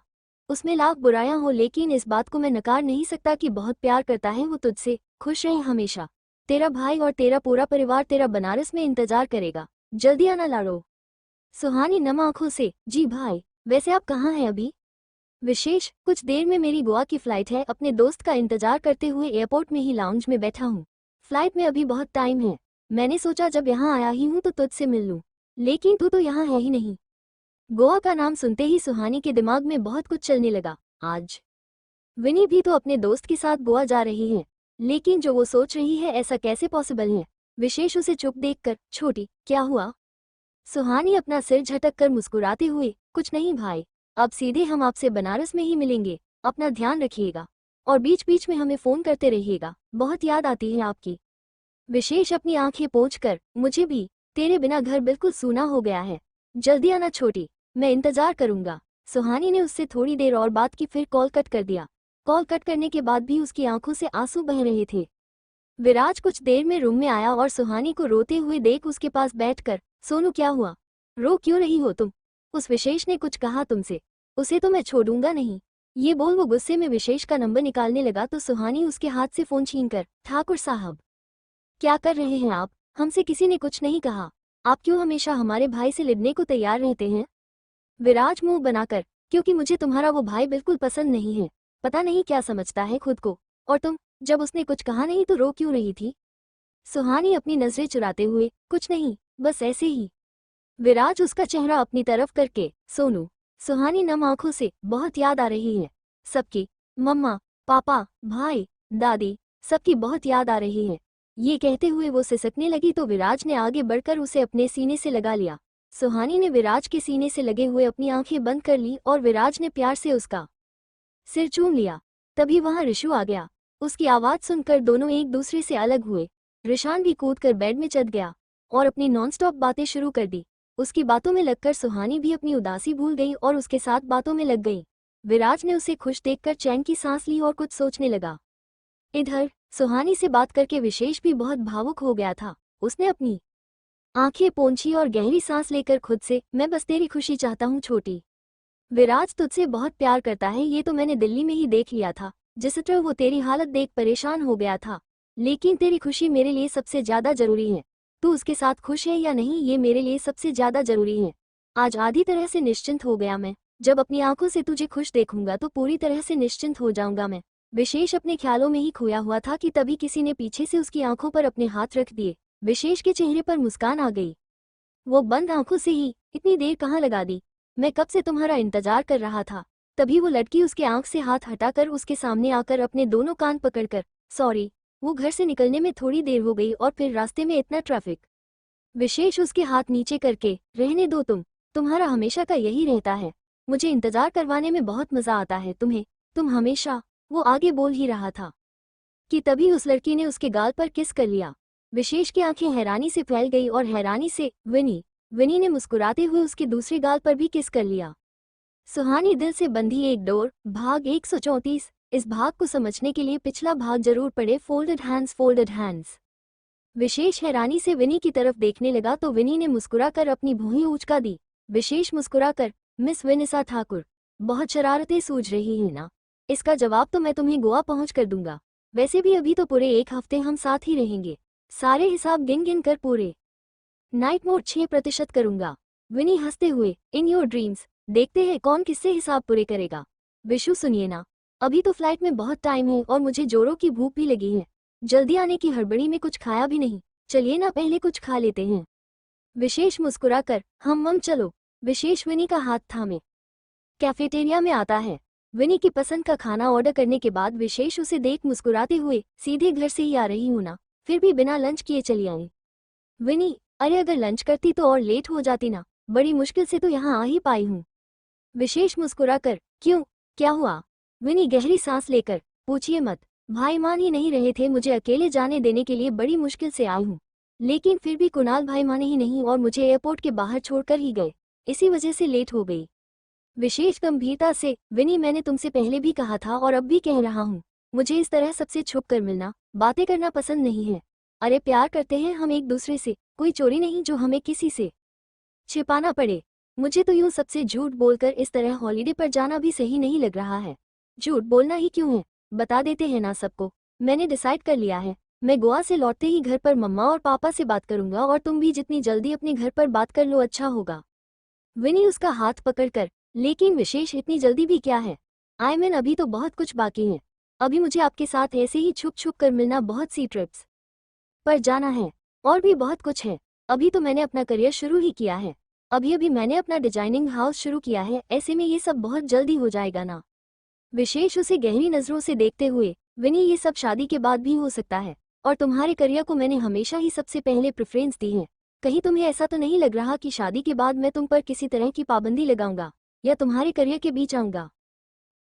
उसमें लाख बुराइयां हो, लेकिन इस बात को मैं नकार नहीं सकता कि बहुत प्यार करता है वो तुझसे। खुश रहे हमेशा। तेरा भाई और तेरा पूरा परिवार तेरा बनारस में इंतजार करेगा। जल्दी आना लाड़ो। सुहानी नम आंखों से, जी भाई, वैसे आप कहाँ हैं अभी? विशेष, कुछ देर में मेरी गोवा की फ्लाइट है। अपने दोस्त का इंतजार करते हुए एयरपोर्ट में ही लाउंज में बैठा हूँ। फ्लाइट में अभी बहुत टाइम है। मैंने सोचा जब यहाँ आया ही हूँ तो तुझसे मिल लूँ, लेकिन तू तो यहाँ है ही नहीं। गोवा का नाम सुनते ही सुहानी के दिमाग में बहुत कुछ चलने लगा। आज विनी भी तो अपने दोस्त के साथ गोवा जा रही है, लेकिन जो वो सोच रही है ऐसा कैसे पॉसिबल है? विशेष उसे चुप देखकर, छोटी, क्या हुआ? सुहानी अपना सिर झटक कर मुस्कुराते हुए, कुछ नहीं भाई, अब सीधे हम आपसे बनारस में ही मिलेंगे। अपना ध्यान रखिएगा और बीच बीच में हमें फोन करते रहिएगा। बहुत याद आती है आपकी। विशेष अपनी आंखें पोंछकर, मुझे भी। तेरे बिना घर बिल्कुल सूना हो गया है। जल्दी आना छोटी, मैं इंतजार करूंगा। सुहानी ने उससे थोड़ी देर और बात की, फिर कॉल कट कर दिया। कॉल कट करने के बाद भी उसकी आंखों से आंसू बह रहे थे। विराज कुछ देर में रूम में आया और सुहानी को रोते हुए देख उसके पास बैठकर, सोनू क्या हुआ? रो क्यों रही हो तुम? उस विशेष ने कुछ कहा तुमसे? उसे तो मैं छोड़ूंगा नहीं। ये बोल वो गुस्से में विशेष का नंबर निकालने लगा तो सुहानी उसके हाथ से फोन छीनकर, ठाकुर साहब, क्या कर रहे हैं आप? हमसे किसी ने कुछ नहीं कहा। आप क्यों हमेशा हमारे भाई से लड़ने को तैयार रहते हैं? विराज मुंह बनाकर, क्योंकि मुझे तुम्हारा वो भाई बिल्कुल पसंद नहीं है। पता नहीं क्या समझता है खुद को। और तुम, जब उसने कुछ कहा नहीं तो रो क्यों रही थी? सुहानी अपनी नजरें चुराते हुए, कुछ नहीं, बस ऐसे ही। विराज उसका चेहरा अपनी तरफ करके, सोनू। सुहानी नम आंखों से, बहुत याद आ रही है। सबकी, मम्मा, पापा, भाई, दादी, सबकी बहुत याद आ रही है। ये कहते हुए वो सिसकने लगी तो विराज ने आगे बढ़कर उसे अपने सीने से लगा लिया। सुहानी ने विराज के सीने से लगे हुए अपनी आंखें बंद कर ली और विराज ने प्यार से उसका सिर चूम लिया। तभी वहां ऋषु आ गया। उसकी आवाज सुनकर दोनों एक दूसरे से अलग हुए। ऋषान भी कूदकर बेड में चढ़ गया और अपनी नॉनस्टॉप बातें शुरू कर दी। उसकी बातों में लगकर सुहानी भी अपनी उदासी भूल गई और उसके साथ बातों में लग गई। विराज ने उसे खुश देखकर चैन की सांस ली और कुछ सोचने लगा। इधर सुहानी से बात करके विशेष भी बहुत भावुक हो गया था। उसने अपनी आंखें पोंछी और गहरी सांस लेकर खुद से, मैं बस तेरी खुशी चाहता हूँ छोटी। विराज तुझसे बहुत प्यार करता है, ये तो मैंने दिल्ली में ही देख लिया था। जिस तरह वो तेरी हालत देख परेशान हो गया था, लेकिन तेरी खुशी मेरे लिए सबसे ज्यादा जरूरी है। तू उसके साथ खुश है या नहीं, ये मेरे लिए सबसे ज्यादा जरूरी है। आज आधी तरह से निश्चिंत हो गया मैं। जब अपनी आंखों से तुझे खुश देखूंगा तो पूरी तरह से निश्चिंत हो जाऊंगा मैं। विशेष अपने ख्यालों में ही खोया हुआ था कि तभी किसी ने पीछे से उसकी आंखों पर अपने हाथ रख दिए। विशेष के चेहरे पर मुस्कान आ गई। वो बंद आंखों से ही, इतनी देर कहाँ लगा दी? मैं कब से तुम्हारा इंतजार कर रहा था। तभी वो लड़की उसके आंख से हाथ हटाकर उसके सामने आकर अपने दोनों कान पकड़कर, सॉरी। वो घर से निकलने में थोड़ी देर हो गई और फिर रास्ते में इतना ट्रैफिक। विशेष उसके हाथ नीचे करके, रहने दो तुम्हारा हमेशा का यही रहता है। मुझे इंतजार करवाने में बहुत मजा आता है तुम्हें। तुम हमेशा, वो आगे बोल ही रहा था। कि तभी उस लड़की ने उसके गाल पर किस कर लिया। विशेष की आंखें हैरानी से फैल गई और हैरानी से विनी ने मुस्कुराते हुए उसके दूसरे गाल पर भी किस कर लिया। सुहानी दिल से बंधी एक डोर भाग 134। इस भाग को समझने के लिए पिछला भाग जरूर पढ़े। Folded hands. विशेष हैरानी से विनी की तरफ देखने लगा तो विनी ने मुस्कुराकर अपनी भुहें उचका दी। विशेष मुस्कुराकर, मिस विनिसा ठाकुर, बहुत शरारतें सूझ रही हैं ना? इसका जवाब तो मैं तुम्हें गोवा पहुंच कर दूंगा। वैसे भी अभी तो पूरे 1 हफ्ते हम साथ ही रहेंगे। सारे हिसाब गिन गिन कर पूरे नाइट मोड 6% करूंगा। विनी हंसते हुए, इन योर ड्रीम्स, देखते हैं कौन किससे हिसाब पूरे करेगा। विशु सुनिए ना, अभी तो फ्लाइट में बहुत टाइम है और मुझे जोरों की भूख भी लगी है। जल्दी आने की हड़बड़ी में कुछ खाया भी नहीं। चलिए ना पहले कुछ खा लेते हैं। विशेष मुस्कुराकर, हम चलो। विशेष विनी का हाथ थामे कैफेटेरिया में आता है। विनी की पसंद का खाना ऑर्डर करने के बाद विशेष उसे देख मुस्कुराते हुए, सीधे घर से ही आ रही हूं ना, फिर भी बिना लंच किए चली आई। विनी, अरे अगर लंच करती तो और लेट हो जाती ना, बड़ी मुश्किल से तो यहाँ आ ही पाई हूँ। विशेष मुस्कुराकर, क्यों, क्या हुआ? विनी गहरी सांस लेकर, पूछिए मत, भाई मान ही नहीं रहे थे मुझे अकेले जाने देने के लिए। बड़ी मुश्किल से आई हूँ, लेकिन फिर भी कुणाल भाई माने ही नहीं और मुझे एयरपोर्ट के बाहर छोड़कर ही गए। इसी वजह से लेट हो गई। विशेष गंभीरता से, विनी मैंने तुमसे पहले भी कहा था और अब भी कह रहा हूँ, मुझे इस तरह सबसे छुप कर मिलना, बातें करना पसंद नहीं है। अरे प्यार करते हैं हम एक दूसरे से, कोई चोरी नहीं जो हमें किसी से छिपाना पड़े। मुझे तो यूं सबसे झूठ बोलकर इस तरह हॉलिडे पर जाना भी सही नहीं लग रहा है। झूठ बोलना ही क्यों है, बता देते हैं ना सबको। मैंने डिसाइड कर लिया है, मैं गोवा से लौटते ही घर पर मम्मा और पापा से बात करूंगा और तुम भी जितनी जल्दी अपने घर पर बात कर लो अच्छा होगा। विनी उसका हाथ पकड़कर, लेकिन विशेष इतनी जल्दी भी क्या है? आई मीन अभी तो बहुत कुछ बाकी है। अभी मुझे आपके साथ ऐसे ही छुप छुप कर मिलना, बहुत सी ट्रिप्स पर जाना है, और भी बहुत कुछ है। अभी तो मैंने अपना करियर शुरू ही किया है। अभी मैंने अपना डिजाइनिंग हाउस शुरू किया है, ऐसे में ये सब बहुत जल्दी हो जाएगा ना। विशेष उसे गहरी नजरों से देखते हुए, विनी ये सब शादी के बाद भी हो सकता है, और तुम्हारे करियर को मैंने हमेशा ही सबसे पहले प्रेफरेंस दी है। कहीं तुम्हें ऐसा तो नहीं लग रहा कि शादी के बाद मैं तुम पर किसी तरह की पाबंदी लगाऊंगा या तुम्हारे करियर के बीच आऊंगा?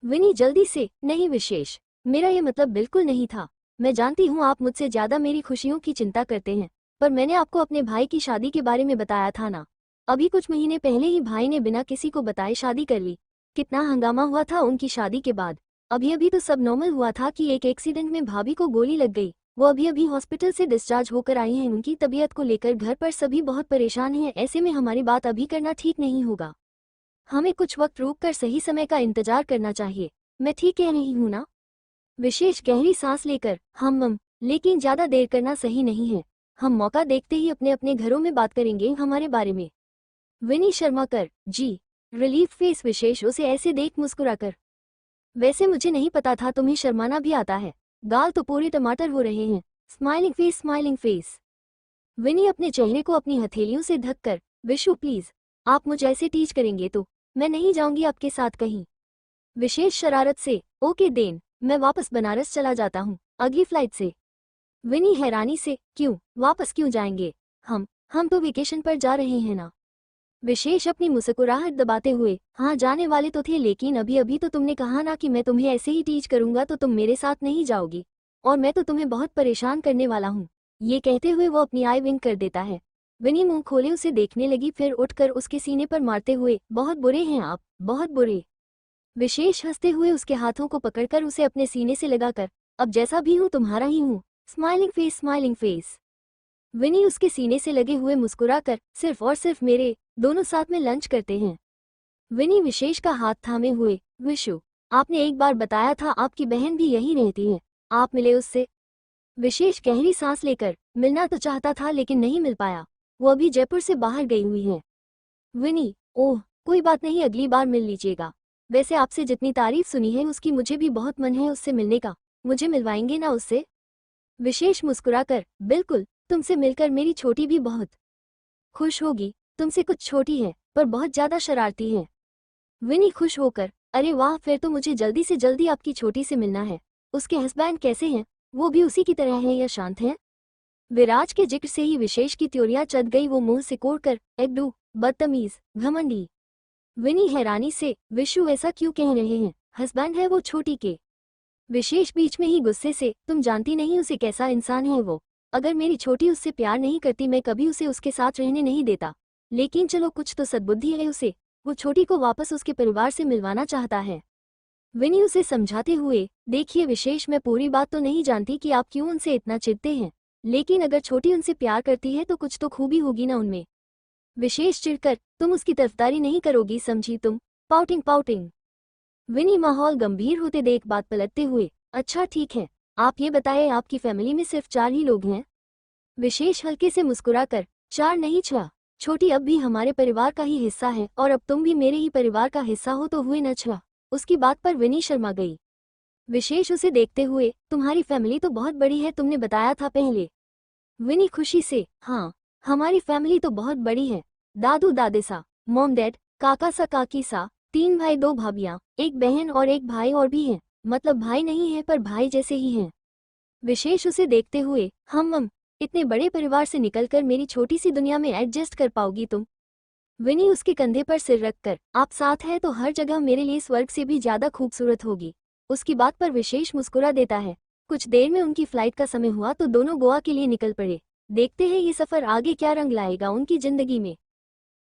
विनी जल्दी से, नहीं विशेष, मेरा ये मतलब बिल्कुल नहीं था। मैं जानती हूँ आप मुझसे ज्यादा मेरी खुशियों की चिंता करते हैं, पर मैंने आपको अपने भाई की शादी के बारे में बताया था ना। अभी कुछ महीने पहले ही भाई ने बिना किसी को बताए शादी कर ली। कितना हंगामा हुआ था उनकी शादी के बाद। अभी तो सब नॉर्मल हुआ था कि एक एक्सीडेंट में भाभी को गोली लग गई। वो अभी हॉस्पिटल से डिस्चार्ज होकर आई हैं। उनकी तबीयत को लेकर घर पर सभी बहुत परेशान हैं। ऐसे में हमारी बात अभी करना ठीक नहीं होगा। हमें कुछ वक्त रुक कर सही समय का इंतजार करना चाहिए। मैं ठीक कह रही हूँ ना? विशेष गहरी सांस लेकर, हम लेकिन ज्यादा देर करना सही नहीं है। हम मौका देखते ही अपने अपने घरों में बात करेंगे हमारे बारे में। विनी शर्मा कर, जी। रिलीफ फेस विशेष उसे ऐसे देख मुस्कुराकर, वैसे मुझे नहीं पता था तुम्हें शर्माना भी आता है। गाल तो पूरे टमाटर हो रहे हैं। Smiling face. विनी अपने चेहरे को अपनी हथेलियों से ढककर, विशु प्लीज, आप मुझे ऐसे टीच करेंगे तो मैं नहीं जाऊंगी आपके साथ कहीं। विशेष शरारत से, ओके देन, मैं वापस बनारस चला जाता हूँ, अगली फ्लाइट से। विनी हैरानी से, क्यों वापस क्यों जाएंगे? हम तो वेकेशन पर जा रहे हैं ना। विशेष अपनी मुस्कुराहट दबाते हुए, हाँ जाने वाले तो थे, लेकिन अभी तो तुमने कहा ना कि मैं तुम्हें ऐसे ही टीच करूंगा तो तुम मेरे साथ नहीं जाओगी, और मैं तो तुम्हें बहुत परेशान करने वाला हूँ। ये कहते हुए वो अपनी आई विंक कर देता है। विनी मुंह खोले उसे देखने लगी, फिर उठकर उसके सीने पर मारते हुए, बहुत बुरे हैं आप, बहुत बुरे। विशेष हंसते हुए उसके हाथों को पकड़कर उसे अपने सीने से लगाकर, अब जैसा भी हूँ तुम्हारा ही हूँ। Smiling face. विनी उसके सीने से लगे हुए मुस्कुराकर, सिर्फ और सिर्फ मेरे, दोनों साथ में लंच करते हैं। विनी विशेष का हाथ थामे हुए, विशु, आपने एक बार बताया था आपकी बहन भी यही रहती है, आप मिले उससे? विशेष गहरी सांस लेकर, मिलना तो चाहता था लेकिन नहीं मिल पाया, वो अभी जयपुर से बाहर गई हुई है। विनी, ओह कोई बात नहीं, अगली बार मिल लीजिएगा। वैसे आपसे जितनी तारीफ सुनी है उसकी मुझे भी बहुत मन है उससे मिलने का। मुझे मिलवाएंगे ना उससे? विशेष मुस्कुराकर, बिल्कुल, तुमसे मिलकर मेरी छोटी भी बहुत खुश होगी। तुमसे कुछ छोटी है पर बहुत ज्यादा शरारती है। विनी खुश होकर, अरे वाह, फिर तो मुझे जल्दी से जल्दी आपकी छोटी से मिलना है। उसके हस्बैंड कैसे हैं? वो भी उसी की तरह हैं या शांत हैं? विराज के जिक्र से ही विशेष की त्योरियां चढ़ गई। वो मुंह सिकोड़कर, एकदू बदतमीज, घमंडी। विनी हैरानी से, विशु ऐसा क्यों कह रहे हैं? हस्बैंड है वो छोटी के? विशेष बीच में ही गुस्से से, तुम जानती नहीं उसे कैसा इंसान है वो। अगर मेरी छोटी उससे प्यार नहीं करती मैं कभी उसे उसके साथ रहने नहीं देता। लेकिन चलो कुछ तो सद्बुद्धि है उसे, वो छोटी को वापस उसके परिवार से मिलवाना चाहता है। विनी उसे समझाते हुए, देखिए विशेष, मैं पूरी बात तो नहीं जानती कि आप क्यों उनसे इतना चिढ़ते हैं, लेकिन अगर छोटी उनसे प्यार करती है तो कुछ तो खूबी होगी ना उनमें। विशेष चिढ़कर, तुम उसकी तरफदारी नहीं करोगी समझी तुम। Pouting pouting. विनी माहौल गंभीर होते देख बात पलटते हुए, अच्छा ठीक है, आप ये बताएं आपकी फैमिली में सिर्फ 4 ही लोग हैं? विशेष हल्के से मुस्कुराकर, 4 नहीं 6, छोटी अब भी हमारे परिवार का ही हिस्सा है और अब तुम भी मेरे ही परिवार का हिस्सा हो तो हुए न 6। उसकी बात पर विनी शर्मा गई। विशेष उसे देखते हुए, तुम्हारी फैमिली तो बहुत बड़ी है, तुमने बताया था पहले। विनी खुशी से, हाँ, हमारी फैमिली तो बहुत बड़ी है। दादू दादे सा, मॉम डैड, काका सा काकी सा, 3 भाई 2 भाभियाँ, 1 बहन और 1 भाई और भी हैं, मतलब भाई नहीं है पर भाई जैसे ही हैं। विशेष उसे देखते हुए, हम इतने बड़े परिवार से निकलकर मेरी छोटी सी दुनिया में एडजस्ट कर पाओगी तुम? विनी उसके कंधे पर सिर रखकर, आप साथ हैं तो हर जगह मेरे लिए स्वर्ग से भी ज्यादा खूबसूरत होगी। उसकी बात पर विशेष मुस्कुरा देता है। कुछ देर में उनकी फ्लाइट का समय हुआ तो दोनों गोवा के लिए निकल पड़े। देखते हैं ये सफर आगे क्या रंग लाएगा उनकी जिंदगी में।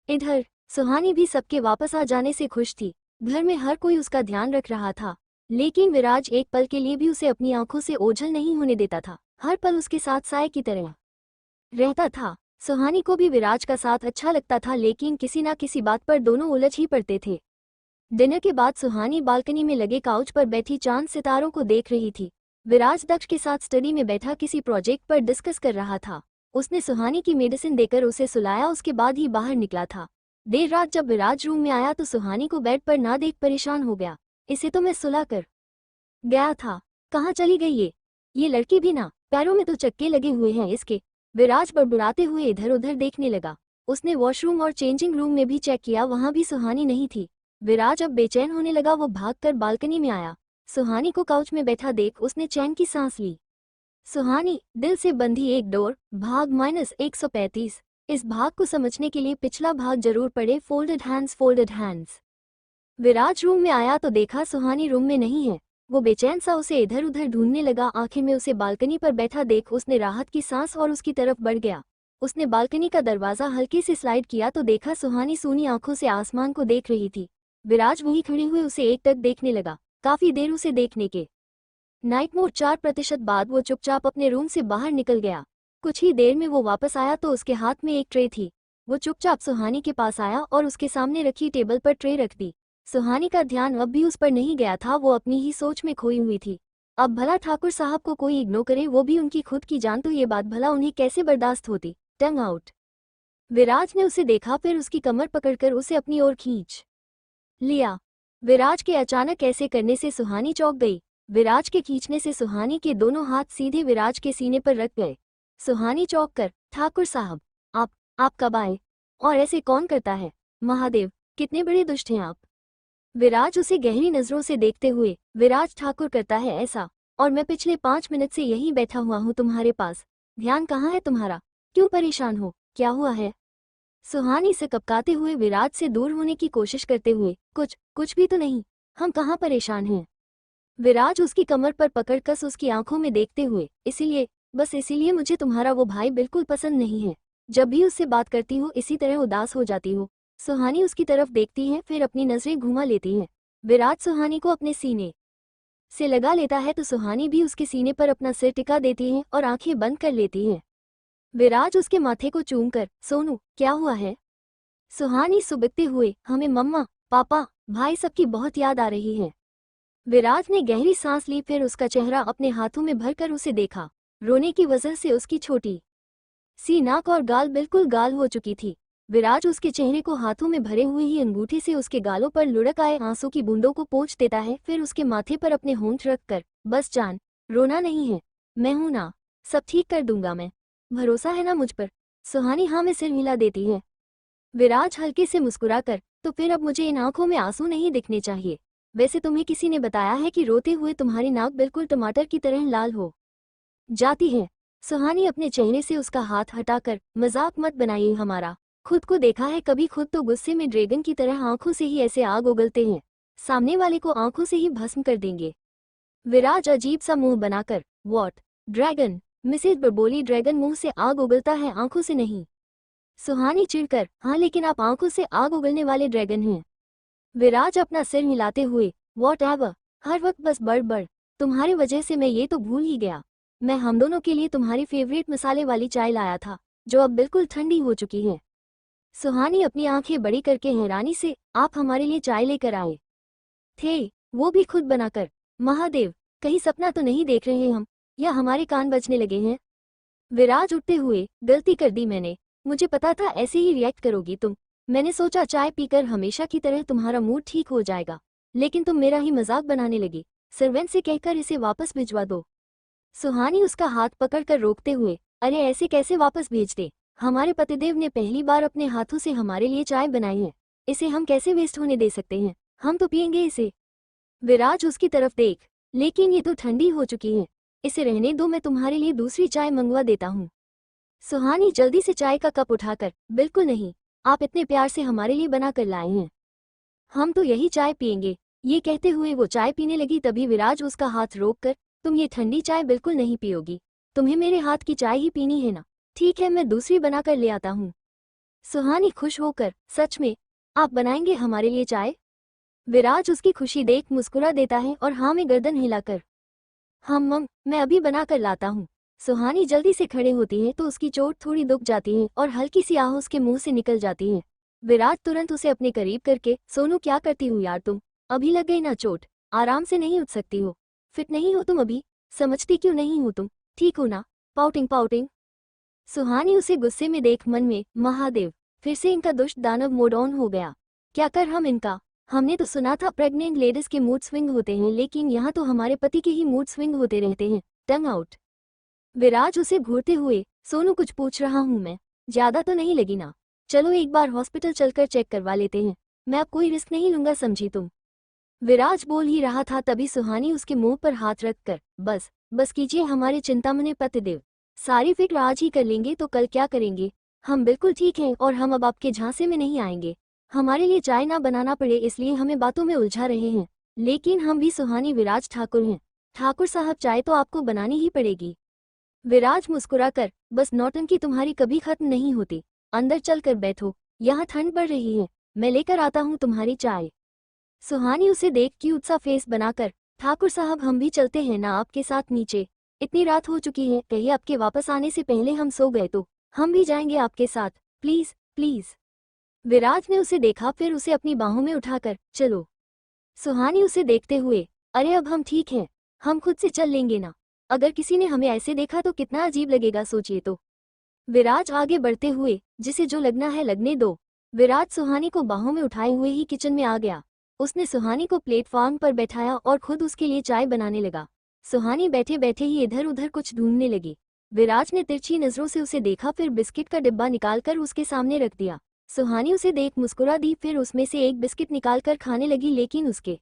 इधर सुहानी भी सबके वापस आ जाने से खुश थी। घर में हर कोई उसका ध्यान रख रहा था, लेकिन विराज एक पल के लिए भी उसे अपनी आंखों से ओझल नहीं होने देता था। हर पल उसके साथ साए की तरह रहता था। सुहानी को भी विराज का साथ अच्छा लगता था, लेकिन किसी ना किसी बात पर दोनों उलझ ही पड़ते थे। डिनर के बाद सुहानी बालकनी में लगे काउच पर बैठी चांद सितारों को देख रही थी। विराज दक्ष के साथ स्टडी में बैठा किसी प्रोजेक्ट पर डिस्कस कर रहा था। उसने सुहानी की मेडिसिन देकर उसे सुलाया, उसके बाद ही बाहर निकला था। देर रात जब विराज रूम में आया तो सुहानी को बेड पर ना देख परेशान हो गया। इसे तो मैं सुला कर गया था, कहाँ चली गई ये लड़की भी ना, पैरों में तो चक्के लगे हुए हैं इसके। विराज बड़बड़ाते हुए इधर उधर देखने लगा। उसने वॉशरूम और चेंजिंग रूम में भी चेक किया, वहां भी सुहानी नहीं थी। विराज अब बेचैन होने लगा, वो भागकर बालकनी में आया। सुहानी को काउच में बैठा देख उसने चैन की सांस ली। सुहानी, दिल से बंधी एक डोर, भाग -135। इस भाग को समझने के लिए पिछला भाग जरूर पढ़े। Folded hands folded hands. Viraj room में आया तो देखा सुहानी रूम में नहीं है। वो बेचैन सा उसे इधर उधर ढूंढने लगा। आखिर में उसे बालकनी पर बैठा देख उसने राहत की सांस और उसकी तरफ बढ़ गया। उसने बालकनी का दरवाजा हल्के से स्लाइड किया तो देखा सुहानी सूनी आंखों से आसमान को देख रही थी। विराज वहीं खड़े हुए उसे एकटक देखने लगा। काफी देर उसे देखने के नाइट मोड 4% बाद वो चुपचाप अपने रूम से बाहर निकल गया। कुछ ही देर में वो वापस आया तो उसके हाथ में एक ट्रे थी। वो चुपचाप सुहानी के पास आया और उसके सामने रखी टेबल पर ट्रे रख दी। सुहानी का ध्यान अब भी उस पर नहीं गया था, वो अपनी ही सोच में खोई हुई थी। अब भला ठाकुर साहब को कोई इग्नोर करे, वो भी उनकी खुद की जान, तो ये बात भला उन्हें कैसे बर्दाश्त होती। टंग आउट। विराज ने उसे देखा, फिर उसकी कमर पकड़कर उसे अपनी ओर खींच लिया। विराज के अचानक ऐसे करने से सुहानी चौंक गई। विराज के खींचने से सुहानी के दोनों हाथ सीधे विराज के सीने पर रख गए। सुहानी चौंक कर, ठाकुर साहब, आप कब आए? और ऐसे कौन करता है? महादेव, कितने बड़े दुष्ट हैं आप। विराज उसे गहरी नजरों से देखते हुए, विराज ठाकुर करता है ऐसा, और मैं पिछले 5 मिनट से यहीं बैठा हुआ हूँ तुम्हारे पास। ध्यान कहाँ है तुम्हारा? क्यों परेशान हो? क्या हुआ है? सुहानी से कपकाते हुए विराज से दूर होने की कोशिश करते हुए, कुछ भी तो नहीं, हम कहाँ परेशान हैं। विराज उसकी कमर पर पकड़ कस उसकी आंखों में देखते हुए, इसीलिए, बस इसीलिए मुझे तुम्हारा वो भाई बिल्कुल पसंद नहीं है। जब भी उससे बात करती हो इसी तरह उदास हो जाती हो। सुहानी उसकी तरफ देखती है, फिर अपनी नजरें घुमा लेती है। विराज सुहानी को अपने सीने से लगा लेता है तो सुहानी भी उसके सीने पर अपना सिर टिका देती है और आंखें बंद कर लेती है। विराज उसके माथे को चूमकर, सोनू, क्या हुआ है? सुहानी सुबकते हुए, हमें मम्मा, पापा, भाई सबकी बहुत याद आ रही है। विराज ने गहरी सांस ली, फिर उसका चेहरा अपने हाथों में भरकर उसे देखा। रोने की वजह से उसकी छोटी सी नाक और गाल बिल्कुल गाल हो चुकी थी। विराज उसके चेहरे को हाथों में भरे हुए ही अंगूठे से उसके गालों पर लुढ़क आए आंसू की बूंदों को पोंछ देता है, फिर उसके माथे पर अपने होंठ रखकर, बस जान, रोना नहीं है, मैं हूं ना, सब ठीक कर दूंगा मैं, भरोसा है ना मुझ पर? सुहानी हाँ में सिर हिला देती है। विराज हल्के से मुस्कुराकर, तो फिर अब मुझे इन आंखों में आंसू नहीं दिखने चाहिए। वैसे तुम्हें किसी ने बताया है कि रोते हुए तुम्हारी नाक बिल्कुल टमाटर की तरह लाल हो जाती है? सुहानी अपने चेहरे से उसका हाथ हटाकर, मजाक मत बनाइए हमारा, खुद को देखा है कभी? खुद तो गुस्से में ड्रैगन की तरह आंखों से ही ऐसे आग उगलते हैं, सामने वाले को आंखों से ही भस्म कर देंगे। विराज अजीब सा मुंह बनाकर, व्हाट ड्रैगन? मिसेज बरबोली, ड्रैगन मुंह से आग उगलता है, आंखों से नहीं। सुहानी चिढ़कर, हाँ लेकिन आप आंखों से आग उगलने वाले ड्रैगन हैं। विराज अपना सिर हिलाते हुए, वॉट एवर, हर वक्त बस बड़, तुम्हारी वजह से मैं ये तो भूल ही गया। मैं हम दोनों के लिए तुम्हारी फेवरेट मसाले वाली चाय लाया था, जो अब बिल्कुल ठंडी हो चुकी है। सुहानी अपनी आंखें बड़ी करके हैरानी से, आप हमारे लिए चाय लेकर आए थे, वो भी खुद बनाकर? महादेव, कहीं सपना तो नहीं देख रहे हम, या हमारे कान बजने लगे हैं? विराज उठते हुए, गलती कर दी मैंने, मुझे पता था ऐसे ही रिएक्ट करोगी तुम। मैंने सोचा चाय पीकर हमेशा की तरह तुम्हारा मूड ठीक हो जाएगा, लेकिन तुम मेरा ही मजाक बनाने लगी। सर्वेंट से कहकर इसे वापस भिजवा दो। सुहानी उसका हाथ पकड़कर रोकते हुए, अरे ऐसे कैसे वापस भेज दे? हमारे पतिदेव ने पहली बार अपने हाथों से हमारे लिए चाय बनाई है, इसे हम कैसे वेस्ट होने दे सकते हैं? हम तो पियेंगे इसे। विराज उसकी तरफ देख, लेकिन ये तो ठंडी हो चुकी है, इसे रहने दो, मैं तुम्हारे लिए दूसरी चाय मंगवा देता हूँ। सुहानी जल्दी से चाय का कप उठाकर, बिल्कुल नहीं, आप इतने प्यार से हमारे लिए बना कर लाए हैं, हम तो यही चाय पियेंगे। ये कहते हुए वो चाय पीने लगी, तभी विराज उसका हाथ रोककर, तुम ये ठंडी चाय बिल्कुल नहीं पियोगी, तुम्हें मेरे हाथ की चाय ही पीनी है ना? ठीक है, मैं दूसरी बनाकर ले आता हूँ। सुहानी खुश होकर, सच में आप बनाएंगे हमारे लिए चाय? विराज उसकी खुशी देख मुस्कुरा देता है और हाँ में गर्दन हिलाकर, हम मैं अभी बना कर लाता हूँ। सुहानी जल्दी से खड़े होती है तो उसकी चोट थोड़ी दुख जाती है और हल्की सी आह उसके मुंह से निकल जाती है। विराज तुरंत उसे अपने करीब करके, सोनू क्या करती हूँ यार तुम, अभी लग गई ना चोट, आराम से नहीं उठ सकती हो? फिट नहीं हो तुम अभी? समझती क्यों नहीं हो तुम? ठीक हो ना? Pouting pouting. सुहानी उसे गुस्से में देख मन में, महादेव, फिर से इनका दुष्ट दानव मोड ऑन हो गया। क्या कर हम इनका? हमने तो सुना था प्रेग्नेंट लेडीज के मूड स्विंग होते हैं, लेकिन यहाँ तो हमारे पति के ही मूड स्विंग होते रहते हैं। टंग आउट। विराज उसे घूरते हुए, सोनू कुछ पूछ रहा हूँ मैं, ज्यादा तो नहीं लगी ना? चलो एक बार हॉस्पिटल चलकर चेक करवा लेते हैं, मैं अब कोई रिस्क नहीं लूंगा, समझी तुम? विराज बोल ही रहा था तभी सुहानी उसके मुंह पर हाथ रखकर, बस बस कीजिए हमारे चिंतामणि पतिदेव, सारी फिक्र आज ही कर लेंगे तो कल क्या करेंगे? हम बिल्कुल ठीक हैं और हम अब आपके झांसे में नहीं आएंगे। हमारे लिए चाय ना बनाना पड़े इसलिए हमें बातों में उलझा रहे हैं, लेकिन हम भी सुहानी विराज ठाकुर हैं। ठाकुर साहब, चाय तो आपको बनानी ही पड़ेगी। विराज मुस्कुराकर, बस नौटंकी तुम्हारी कभी खत्म नहीं होती, अंदर चलकर बैठो, यहाँ ठंड बढ़ रही है, मैं लेकर आता हूँ तुम्हारी चाय। सुहानी उसे देख क्यूट सा फेस बनाकर, ठाकुर साहब हम भी चलते हैं ना आपके साथ नीचे, इतनी रात हो चुकी है, कहीं आपके वापस आने से पहले हम सो गए तो हम भी जाएंगे आपके साथ, प्लीज प्लीज। विराज ने उसे देखा, फिर उसे अपनी बाहों में उठाकर, चलो। सुहानी उसे देखते हुए, अरे अब हम ठीक हैं, हम खुद से चल लेंगे ना, अगर किसी ने हमें ऐसे देखा तो कितना अजीब लगेगा, सोचिए तो। विराज आगे बढ़ते हुए, जिसे जो लगना है लगने दो। विराज सुहानी को बाहों में उठाए हुए ही किचन में आ गया। उसने सुहानी को प्लेटफॉर्म पर बैठाया और खुद उसके लिए चाय बनाने लगा। सुहानी बैठे बैठे ही इधर उधर कुछ ढूंढने लगी। विराज ने तिरछी नजरों से उसे देखा, फिर बिस्किट का डिब्बा निकालकर उसके सामने रख दिया। सुहानी उसे देख मुस्कुरा दी, फिर उसमें से एक बिस्किट निकालकर खाने लगी, लेकिन उसके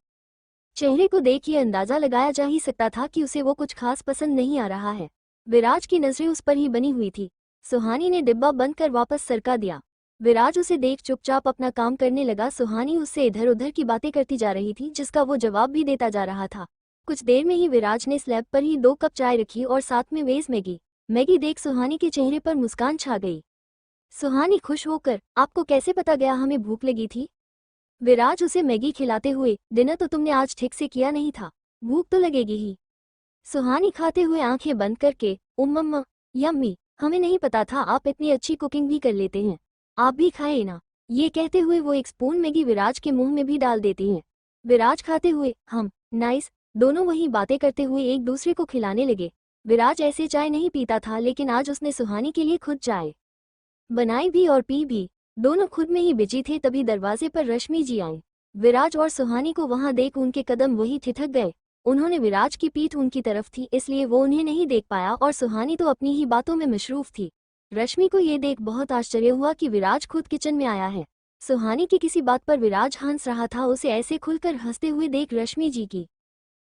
चेहरे को देख ये अंदाजा लगाया जा ही सकता था कि उसे वो कुछ खास पसंद नहीं आ रहा है। विराज की नजरें उस पर ही बनी हुई थी। सुहानी ने डिब्बा बंद कर वापस सरका दिया। विराज उसे देख चुपचाप अपना काम करने लगा। सुहानी उससे इधर उधर की बातें करती जा रही थी, जिसका वो जवाब भी देता जा रहा था। कुछ देर में ही विराज ने स्लैब पर ही 2 कप चाय रखी और साथ में वेज मैगी। मैगी देख सुहानी के चेहरे पर मुस्कान छा गई। सुहानी खुश होकर, आपको कैसे पता गया हमें भूख लगी थी? विराज उसे मैगी खिलाते हुए, डिनर तो तुमने आज ठीक से किया नहीं था, भूख तो लगेगी ही। सुहानी खाते हुए आंखें बंद करके, उम्मम्मा, यम्मी, हमें नहीं पता था आप इतनी अच्छी कुकिंग भी कर लेते हैं, आप भी खाए ना। ये कहते हुए वो एक स्पून मैगी विराज के मुंह में भी डाल देती हैं। विराज खाते हुए, हम नाइस, दोनों वही बातें करते हुए एक दूसरे को खिलाने लगे। विराज ऐसे चाय नहीं पीता था, लेकिन आज उसने सुहानी के लिए खुद चाय बनाई भी और पी भी। दोनों खुद में ही बिजी थे, तभी दरवाजे पर रश्मि जी आई। विराज और सुहानी को वहां देख उनके कदम वही ठिठक गए। उन्होंने विराज की पीठ उनकी तरफ थी, इसलिए वो उन्हें नहीं देख पाया और सुहानी तो अपनी ही बातों में मशरूफ थी। रश्मि को ये देख बहुत आश्चर्य हुआ कि विराज खुद किचन में आया है। सुहानी की किसी बात पर विराज हंस रहा था। उसे ऐसे खुलकर हंसते हुए देख रश्मि जी की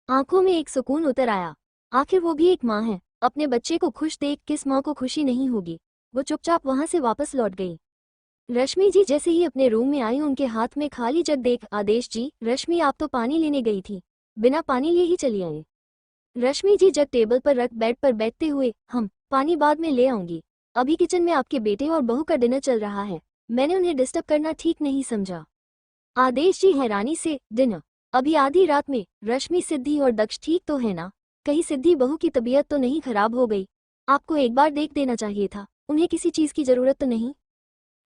आंखों में एक सुकून उतर आया। आखिर वो भी एक माँ है, अपने बच्चे को खुश देख किस माँ को खुशी नहीं होगी। वो चुपचाप वहां से वापस लौट गई। रश्मि जी जैसे ही अपने रूम में आई, उनके हाथ में खाली जग देख, आदेश जी, रश्मि आप तो पानी लेने गई थी, बिना पानी लिए ही चली आई। रश्मि जी जग टेबल पर रख बेड पर बैठते हुए, हम पानी बाद में ले आऊंगी। अभी किचन में आपके बेटे और बहू का डिनर चल रहा है, मैंने उन्हें डिस्टर्ब करना ठीक नहीं समझा। आदेश जी हैरानी से, डिनर अभी आधी रात में? रश्मि, सिद्धि और दक्ष ठीक तो है ना? कहीं सिद्धि बहू की तबीयत तो नहीं खराब हो गई? आपको एक बार देख देना चाहिए था, उन्हें किसी चीज की जरूरत तो नहीं?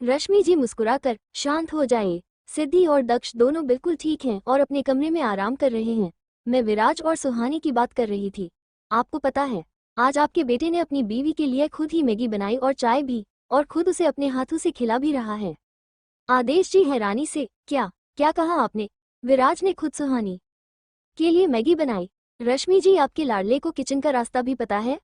रश्मि जी मुस्कुराकर, शांत हो जाए, सिद्धि और दक्ष दोनों बिल्कुल ठीक हैं और अपने कमरे में आराम कर रहे हैं। मैं विराज और सुहानी की बात कर रही थी। आपको पता है, आज आपके बेटे ने अपनी बीवी के लिए खुद ही मैगी बनाई और चाय भी, और खुद उसे अपने हाथों से खिला भी रहा है। आदेश जी हैरानी से, क्या क्या कहा आपने? विराज ने खुद सुहानी के लिए मैगी बनाई? रश्मि जी, आपके लाडले को किचन का रास्ता भी पता है?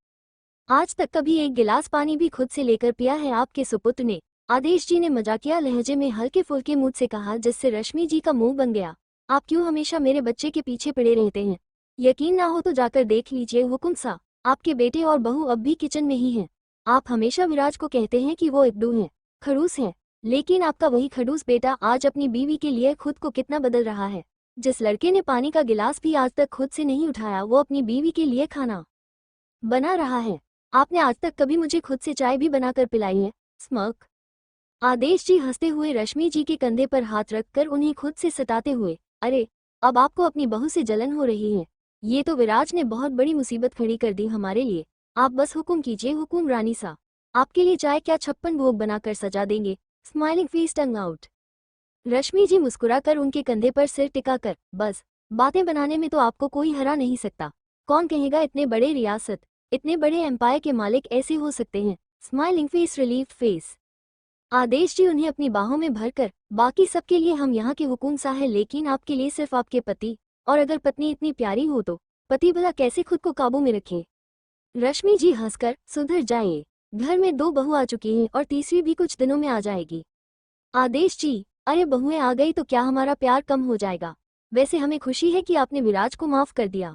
आज तक कभी एक गिलास पानी भी खुद से लेकर पिया है आपके सुपुत्र ने? आदेश जी ने मजाकिया लहजे में हल्के फुल्के मुंह से कहा, जिससे रश्मि जी का मुंह बन गया। आप क्यों हमेशा मेरे बच्चे के पीछे पड़े रहते हैं? यकीन ना हो तो जाकर देख लीजिए। हुकुम सा, आपके बेटे और बहू अब भी किचन में ही हैं। आप हमेशा विराज को कहते हैं कि वो इद्दू है, खड़ूस है, लेकिन आपका वही खड़ूस बेटा आज अपनी बीवी के लिए खुद को कितना बदल रहा है। जिस लड़के ने पानी का गिलास भी आज तक खुद से नहीं उठाया, वो अपनी बीवी के लिए खाना बना रहा है। आपने आज तक कभी मुझे खुद से चाय भी बनाकर पिलाई है? स्मर्क। आदेश जी हंसते हुए रश्मि जी के कंधे पर हाथ रखकर उन्हें खुद से सताते हुए, अरे, अब आपको अपनी बहू से जलन हो रही है? ये तो विराज ने बहुत बड़ी मुसीबत खड़ी कर दी हमारे लिए। आप बस हुक्म कीजिए हुकुम रानी सा, आपके लिए चाय क्या 56 भोग बनाकर सजा देंगे। स्माइलिंग फेस टंग आउट। रश्मि जी मुस्कुराकर उनके कंधे पर सिर टिकाकर, बस बातें बनाने में तो आपको कोई हरा नहीं सकता। कौन कहेगा इतने बड़े रियासत, इतने बड़े एम्पायर के मालिक ऐसे हो सकते हैं। Smiling face, relieved face. Aadesh ji उन्हें अपनी बाहों में भरकर, बाकी सबके लिए हम यहाँ के हुकुम सा है, लेकिन आपके लिए सिर्फ आपके पति, और अगर पत्नी इतनी प्यारी हो तो पति भला कैसे खुद को काबू में रखे? रश्मि जी हंसकर, सुधर जाइए, घर में 2 बहू आ चुकी हैं और तीसरी भी कुछ दिनों में आ जाएगी। आदेश जी, अरे बहुएं आ गई तो क्या हमारा प्यार कम हो जाएगा? वैसे हमें खुशी है कि आपने विराज को माफ कर दिया।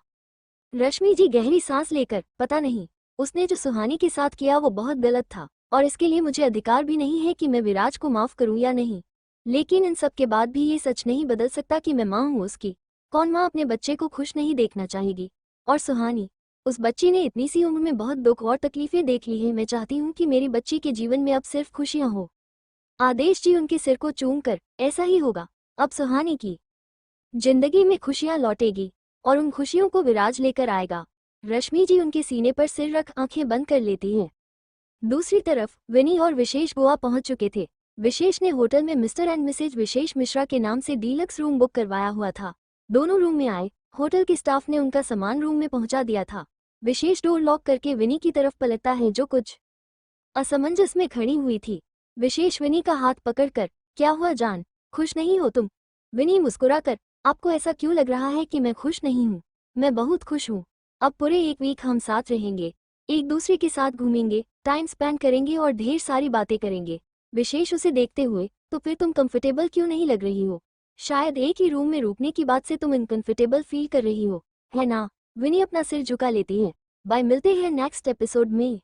रश्मि जी गहरी सांस लेकर, पता नहीं, उसने जो सुहानी के साथ किया वो बहुत गलत था, और इसके लिए मुझे अधिकार भी नहीं है कि मैं विराज को माफ करूं या नहीं। लेकिन इन सब के बाद भी ये सच नहीं बदल सकता कि मैं मां हूं उसकी। कौन मां अपने बच्चे को खुश नहीं देखना चाहेगी? और सुहानी, उस बच्ची ने इतनी सी उम्र में बहुत दुख और तकलीफें देख ली हैं। मैं चाहती हूँ कि मेरी बच्ची के जीवन में अब सिर्फ खुशियां हो। आदेश जी उनके सिर को चूमकर, ऐसा ही होगा। अब सुहानी की जिंदगी में खुशियां लौटेगी, और उन खुशियों को विराज लेकर आएगा। रश्मि जी उनके सीने पर सिर रख आंखें बंद कर लेती हैं। दूसरी तरफ विनी और विशेष गोवा पहुंच चुके थे। विशेष ने होटल में मिस्टर एंड मिसेज विशेष मिश्रा के नाम से डीलक्स रूम बुक करवाया हुआ था। दोनों रूम में आए, होटल के स्टाफ ने उनका सामान रूम में पहुंचा दिया था। विशेष डोर लॉक करके विनी की तरफ पलटता है, जो कुछ असमंजस में खड़ी हुई थी। विशेष विनी का हाथ पकड़कर, क्या हुआ जान, खुश नहीं हो तुम? विनी मुस्कुराकर, आपको ऐसा क्यों लग रहा है कि मैं खुश नहीं हूँ? मैं बहुत खुश हूँ। अब पूरे 1 वीक हम साथ रहेंगे, एक दूसरे के साथ घूमेंगे, टाइम स्पेंड करेंगे और ढेर सारी बातें करेंगे। विशेष उसे देखते हुए, तो फिर तुम कंफर्टेबल क्यों नहीं लग रही हो? शायद एक ही रूम में रुकने की बात से तुम इनकंफर्टेबल फील कर रही हो, है ना? विनी अपना सिर झुका लेती है। बाय, मिलते हैं नेक्स्ट एपिसोड में।